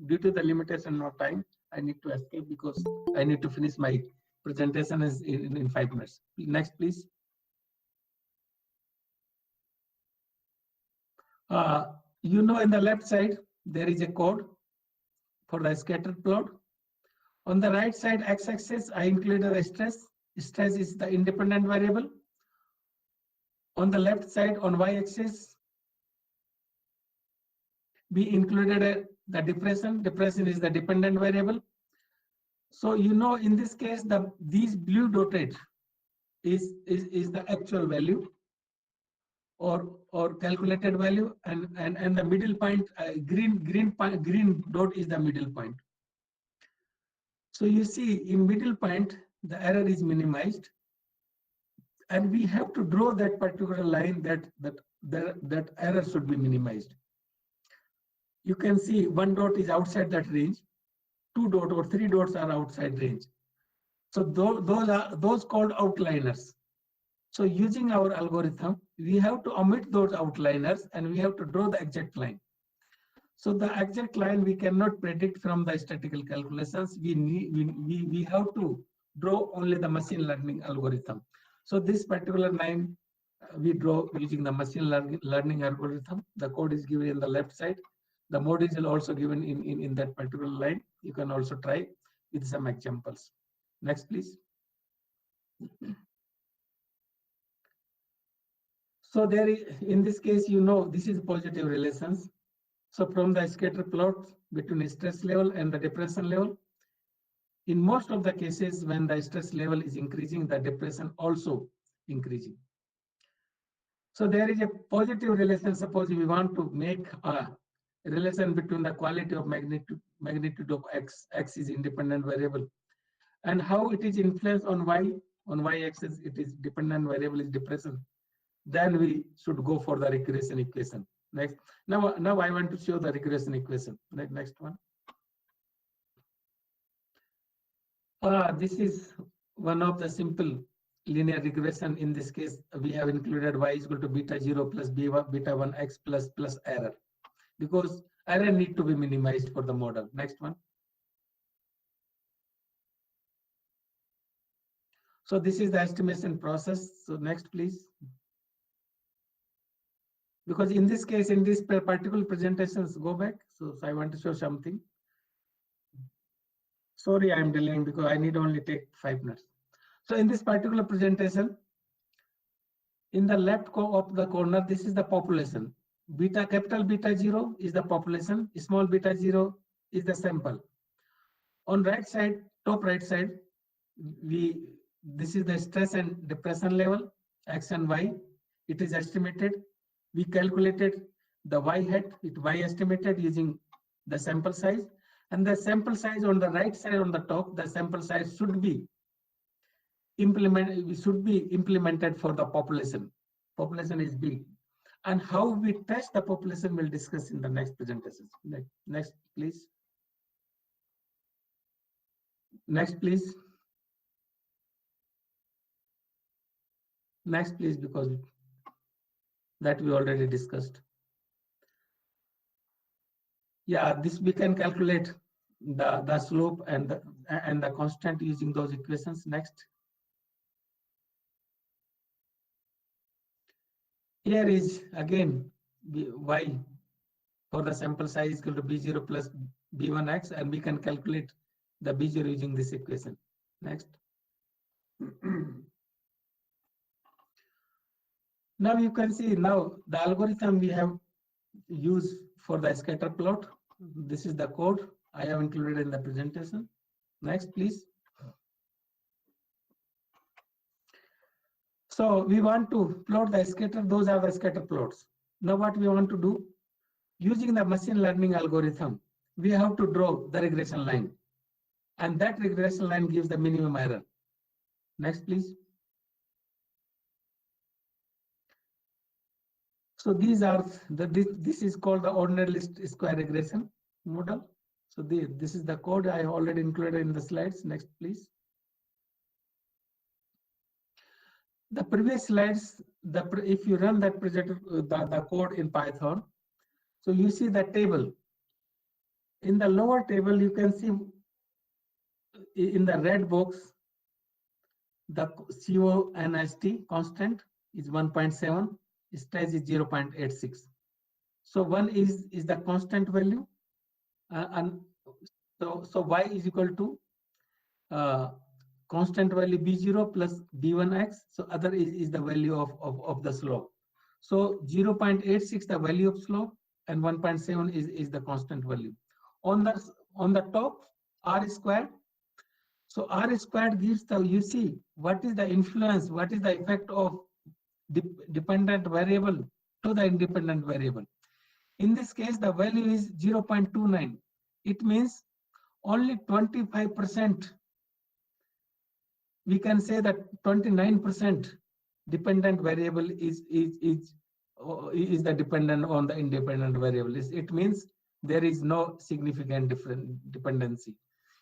Due to the limitation of time, I need to escape because I need to finish my presentation in 5 minutes. Next, please. You know, in the left side, there is a code for the scatter plot. On the right side, x-axis, I included a stress. Stress is the independent variable. On the left side, on y-axis, we included the depression. Depression is the dependent variable. So, you know, in this case, these blue dotted is the actual value or calculated value, and the middle point, green dot is the middle point. So you see, in middle point, the error is minimized, and we have to draw that particular line that error should be minimized. You can see 1 dot is outside that range, 2 dot or 3 dots are outside range. So those called outliners. So using our algorithm, we have to omit those outliners and we have to draw the exact line. So the exact line we cannot predict from the statistical calculations. We have to draw only the machine learning algorithm. So this particular line we draw using the machine learning algorithm. The code is given in the left side. The mode is also given in that particular line. You can also try with some examples. Next, please. So there is, in this case, you know, this is positive relations. So from the scatter plot between stress level and the depression level, in most of the cases when the stress level is increasing, the depression also increasing. So there is a positive relation. Suppose we want to make a relation between the quality of magnitude of x. X is independent variable, and how it is influenced on y. On y-axis, it is dependent variable is depression. Then we should go for the regression equation. Next. Now I want to show the regression equation. Next one. This is one of the simple linear regression. In this case, we have included y is equal to beta 0 plus beta 1 x plus error, because error need to be minimized for the model. Next one. So this is the estimation process. So next, please. Because in this case, in this particular presentations, go back. So I want to show something. Sorry, I'm delaying because I need only take 5 minutes. So in this particular presentation, in the left of the corner, this is the population. Capital beta 0 is the population. Small beta 0 is the sample. On right side, top right side, this is the stress and depression level, x and y. It is estimated. We calculated the y hat, y estimated using the sample size, and the sample size on the right side on the top, the sample size should be implemented for the population. Population is big, and how we test the population we'll discuss in the next presentation. Next, please. Next, please. Next, please, because that we already discussed. Yeah, this we can calculate the slope and the constant using those equations. Next. Here is again y for the sample size is equal to b0 plus b1x, and we can calculate the b0 using this equation. Next. Now you can see now the algorithm we have used for the scatter plot. This is the code I have included in the presentation. Next, please. So we want to plot the scatter. Those are the scatter plots. Now what we want to do, using the machine learning algorithm, we have to draw the regression line. And that regression line gives the minimum error. Next, please. So these are this is called the ordinary least square regression model. So this is the code I already included in the slides. Next, please. The previous slides, if you run that project, the code in Python, so you see the table. In the lower table, you can see in the red box, the CONST constant is 1.7, stage is 0.86. So 1 is the constant value, and so y is equal to constant value b0 plus b1x. So other is the value of the slope. So 0.86 the value of slope, and 1.7 is the constant value. On the top, r squared. So r squared gives the, you see what is the influence, what is the effect of dependent variable to the independent variable. In this case, the value is 0.29. It means only 25%. We can say that 29% dependent variable is the dependent on the independent variable. It means there is no significant dependency.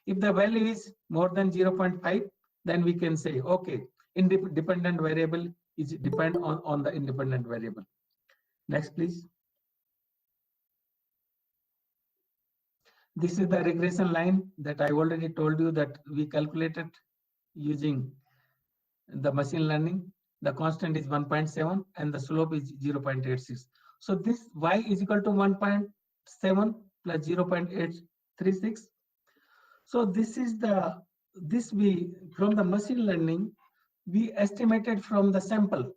If the value is more than 0.5, then we can say, okay, independent variable is depend on the independent variable. Next, please. This is the regression line that I already told you that we calculated using the machine learning. The constant is 1.7 and the slope is 0.86. So this y is equal to 1.7 plus 0.836. So this is from the machine learning, we estimated from the sample,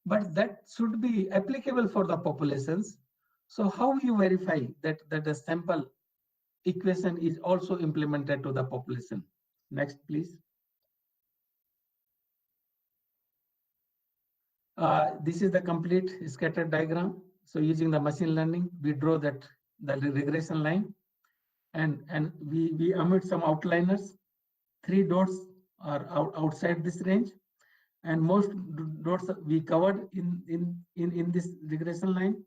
but that should be applicable for the populations. So how you verify that the sample equation is also implemented to the population? Next, please. This is the complete scatter diagram. So using the machine learning, we draw the regression line, and we omit some outliners. 3 dots are outside this range, and most dots we covered in this regression line.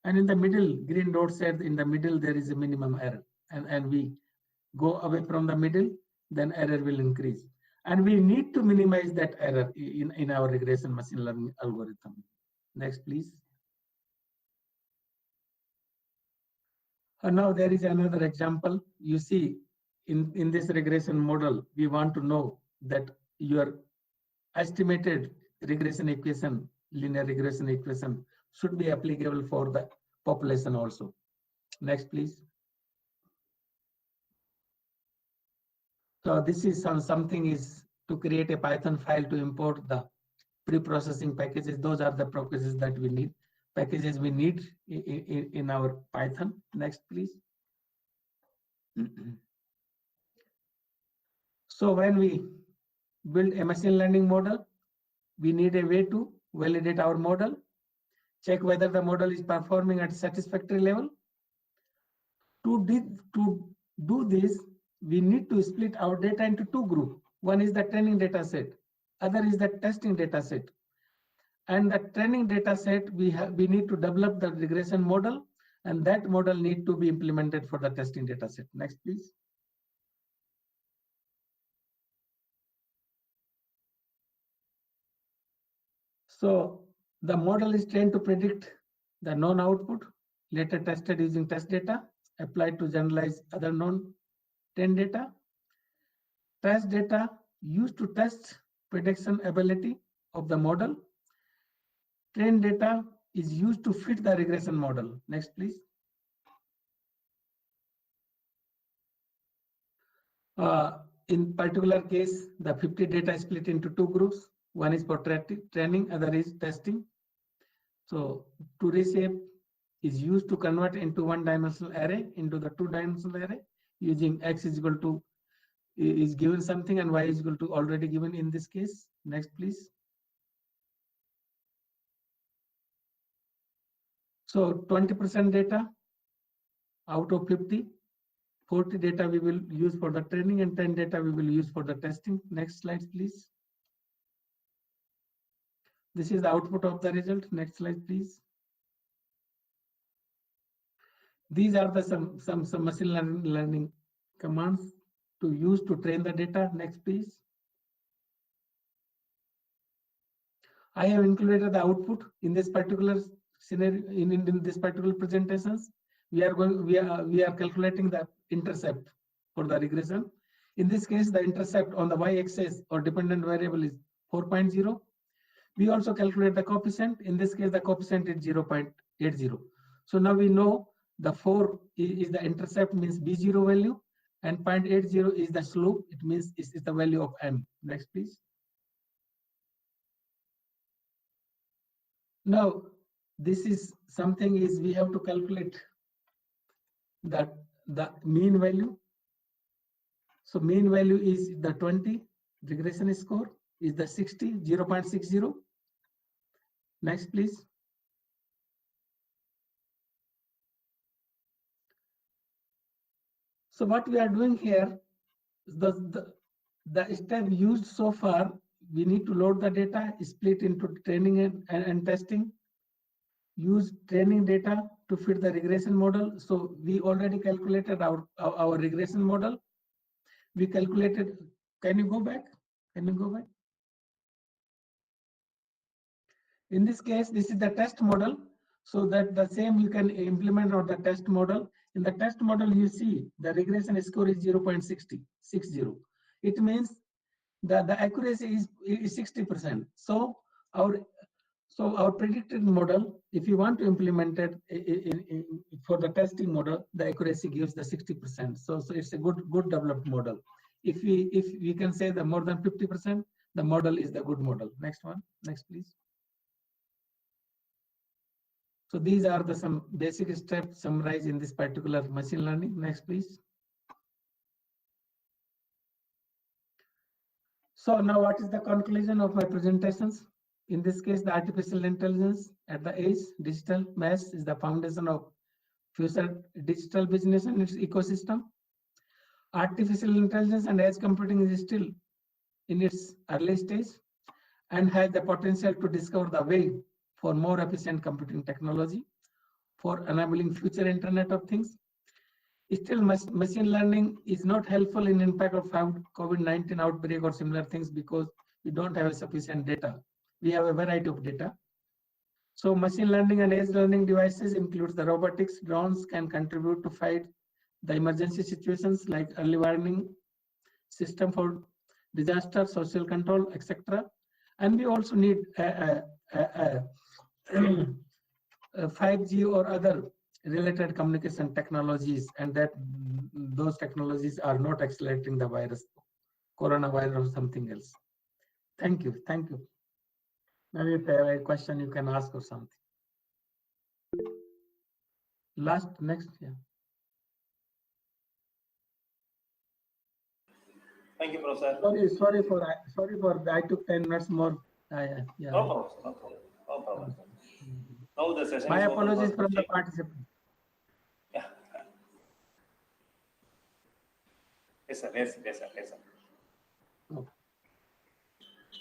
And in the middle, green dot said in the middle there is a minimum error, and we go away from the middle, then error will increase. And we need to minimize that error in our regression machine learning algorithm. Next, please. And now there is another example. You see, in this regression model, we want to know that your estimated regression equation, linear regression equation, should be applicable for the population also. Next, please. So this is something is to create a Python file to import the pre-processing packages. Those are the packages that we need. Packages we need in our Python. Next, please. So when we build a machine learning model, we need a way to validate our model, check whether the model is performing at a satisfactory level. To do this, we need to split our data into 2 groups. One is the training data set, other is the testing data set. And the training data set, we need to develop the regression model, and that model need to be implemented for the testing data set. Next, please. So the model is trained to predict the known output, later tested using test data, applied to generalize other known trained data. Test data used to test prediction ability of the model. Trained data is used to fit the regression model. Next, please. In particular case, the 50 data is split into 2 groups. One is for training, other is testing. So 2reshape is used to convert into 1-dimensional array into the 2-dimensional array using x is equal to is given something and y is equal to already given in this case. Next, please. So 20% data out of 50, 40 data we will use for the training and 10 data we will use for the testing. Next slide, please. This is the output of the result. Next slide, please. These are the some machine learning commands to use to train the data. Next, please. I have included the output in this particular scenario. In this particular presentations, we are calculating the intercept for the regression. In this case, the intercept on the y-axis or dependent variable is 4.0. We also calculate the coefficient. In this case, the coefficient is 0.80. So now we know the 4 is the intercept, means B0 value, and 0.80 is the slope. It means is the value of M. Next, please. Now, this is something is we have to calculate that the mean value. So mean value is the 20, regression score is the 60, 0.60. Next, please. So what we are doing here, the step used so far, we need to load the data, split into training and testing, use training data to fit the regression model. So we already calculated our regression model. We calculated, can you go back? Can you go back? In this case, this is the test model. So that the same you can implement on the test model. In the test model, you see the regression score is 0.60. It means that the accuracy is 60%. So our predicted model, if you want to implement it for the testing model, the accuracy gives the 60%. So it's a good developed model. If we can say the more than 50%, the model is the good model. Next one. Next, please. So these are the some basic steps summarized in this particular machine learning. Next, please. So now what is the conclusion of my presentations? In this case, the artificial intelligence at the edge, digital mesh is the foundation of future digital business and its ecosystem. Artificial intelligence and edge computing is still in its early stage and has the potential to discover the way for more efficient computing technology for enabling future Internet of Things. Still, machine learning is not helpful in impact of COVID-19 outbreak or similar things because we don't have sufficient data. We have a variety of data. So machine learning and edge learning devices includes the robotics. Drones can contribute to fight the emergency situations like early warning system for disaster, social control, etc. And we also need 5G or other related communication technologies, and that those technologies are not accelerating the virus, coronavirus or something else. Thank you. Thank you. Maybe if you have a question, you can ask or something. Next, yeah. Thank you, Professor. Sorry for I took 10 minutes more. Yeah. No problem. Now the session. My apologies from the participants. Yeah. Yes, sir. Okay.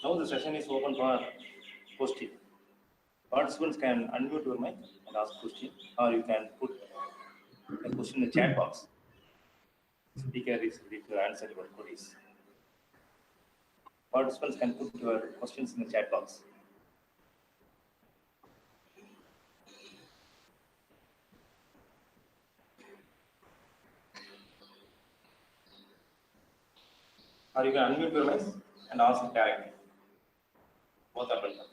Now the session is open for question. Participants can unmute your mic and ask question, or you can put a question in the chat box. Speaker is ready to answer your queries. Participants can put your questions in the chat box. Or you can unmute your mic and ask it directly. Both are welcome.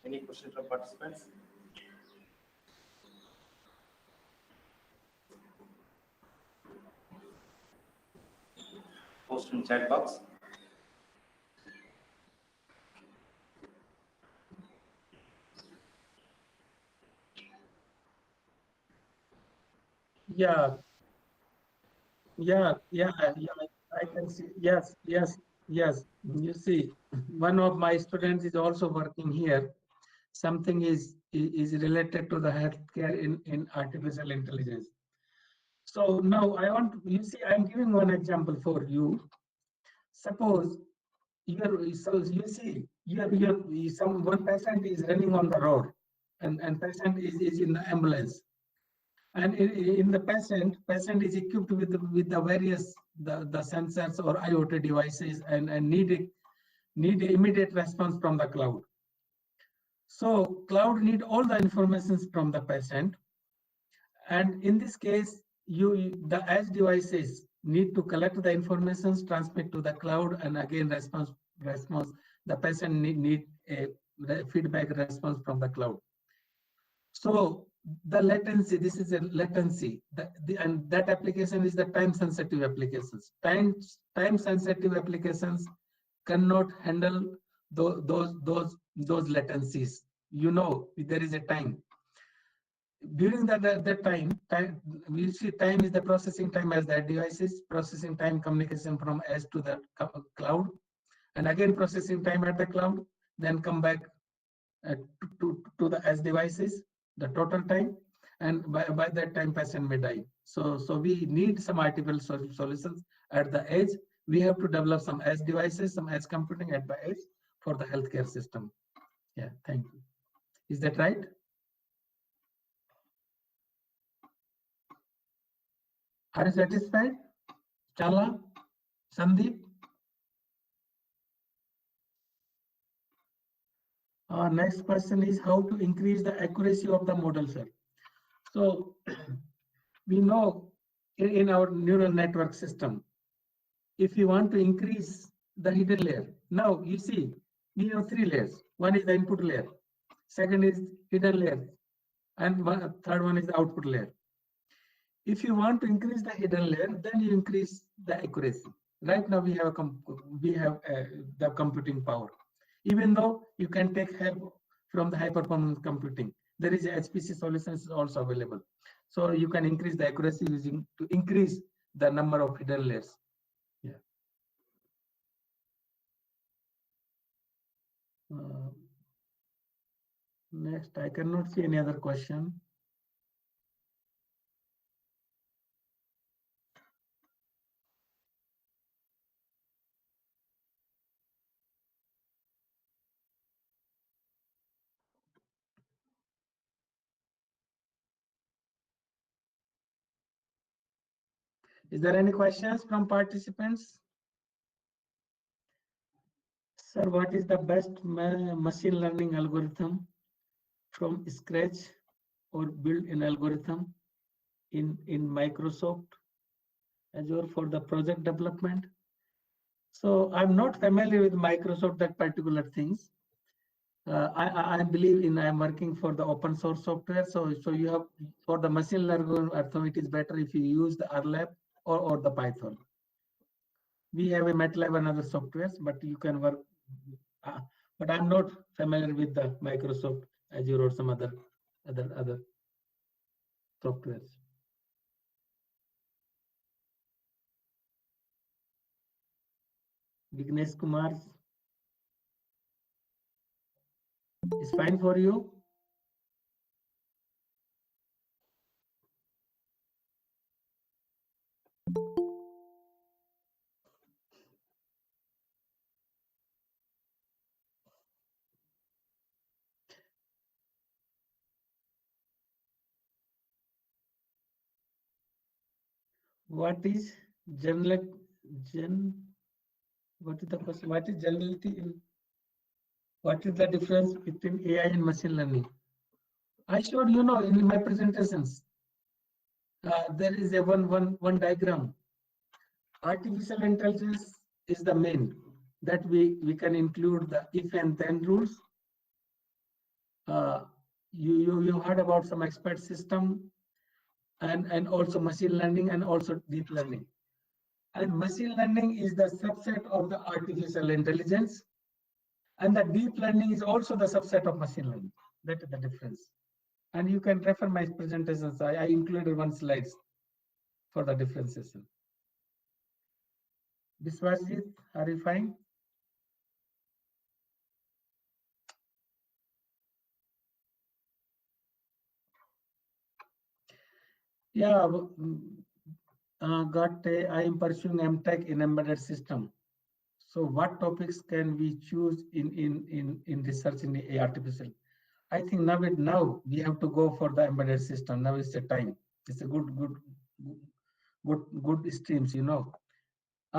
Any questions from participants? Post in chat box. Yeah, yeah, yeah, yeah. I can see. Yes, yes, yes. You see, one of my students is also working here. Something is related to the healthcare in artificial intelligence. So now I want you see, I'm giving one example for you. Suppose so you see, some one patient is running on the road, and patient is in the ambulance, and in the patient is equipped with the various the sensors or IoT devices, and need immediate response from the cloud. So cloud need all the informations from the patient, and in this case, the edge devices need to collect the informations, transmit to the cloud, and again response. The patient need a feedback response from the cloud. So the latency, this is a latency, and that application is the time sensitive applications. Time sensitive applications cannot handle those latencies. You know, there is a time. During that time, we see time is the processing time as the devices, processing time communication from edge to the cloud, and again processing time at the cloud, then come back to the edge devices, the total time, and by that time patient may die. So we need some artificial solutions at the edge. We have to develop some edge devices, some edge computing at the edge for the healthcare system. Yeah, thank you. Is that right? Are you satisfied? Chala? Sandeep? Next question is how to increase the accuracy of the model, sir. So we know in our neural network system, if you want to increase the hidden layer, now you see we have three layers. One is the input layer, second is hidden layer, and third one is the output layer. If you want to increase the hidden layer, then you increase the accuracy. Right now we have the computing power. Even though you can take help from the high performance computing, there is a HPC solutions also available. So you can increase the accuracy using to increase the number of hidden layers. Yeah. Next, I cannot see any other question. Is there any questions from participants? Sir, what is the best machine learning algorithm from scratch or build an algorithm in Microsoft Azure for the project development? So I'm not familiar with Microsoft that particular things. I believe I'm working for the open source software. So you have for the machine learning algorithm, it is better if you use the RLab or the Python. We have a MATLAB and other softwares, but you can work. But I'm not familiar with the Microsoft Azure or some other softwares. Vignesh Kumar is fine for you. What is what is the question? What is generality in what is the difference between AI and machine learning? I showed in my presentations. There is a one diagram. Artificial intelligence is the main that we can include the if and then rules. You heard about some expert system and also machine learning and also deep learning. And machine learning is the subset of the artificial intelligence, and the deep learning is also the subset of machine learning. That is the difference. And you can refer my presentations. I included one slides for the differentiation. Biswajit, are you fine? Yeah, I am pursuing MTech in embedded system. So what topics can we choose in research in the artificial? I think now we have to go for the embedded system. Now is the time. It's a good streams, you know.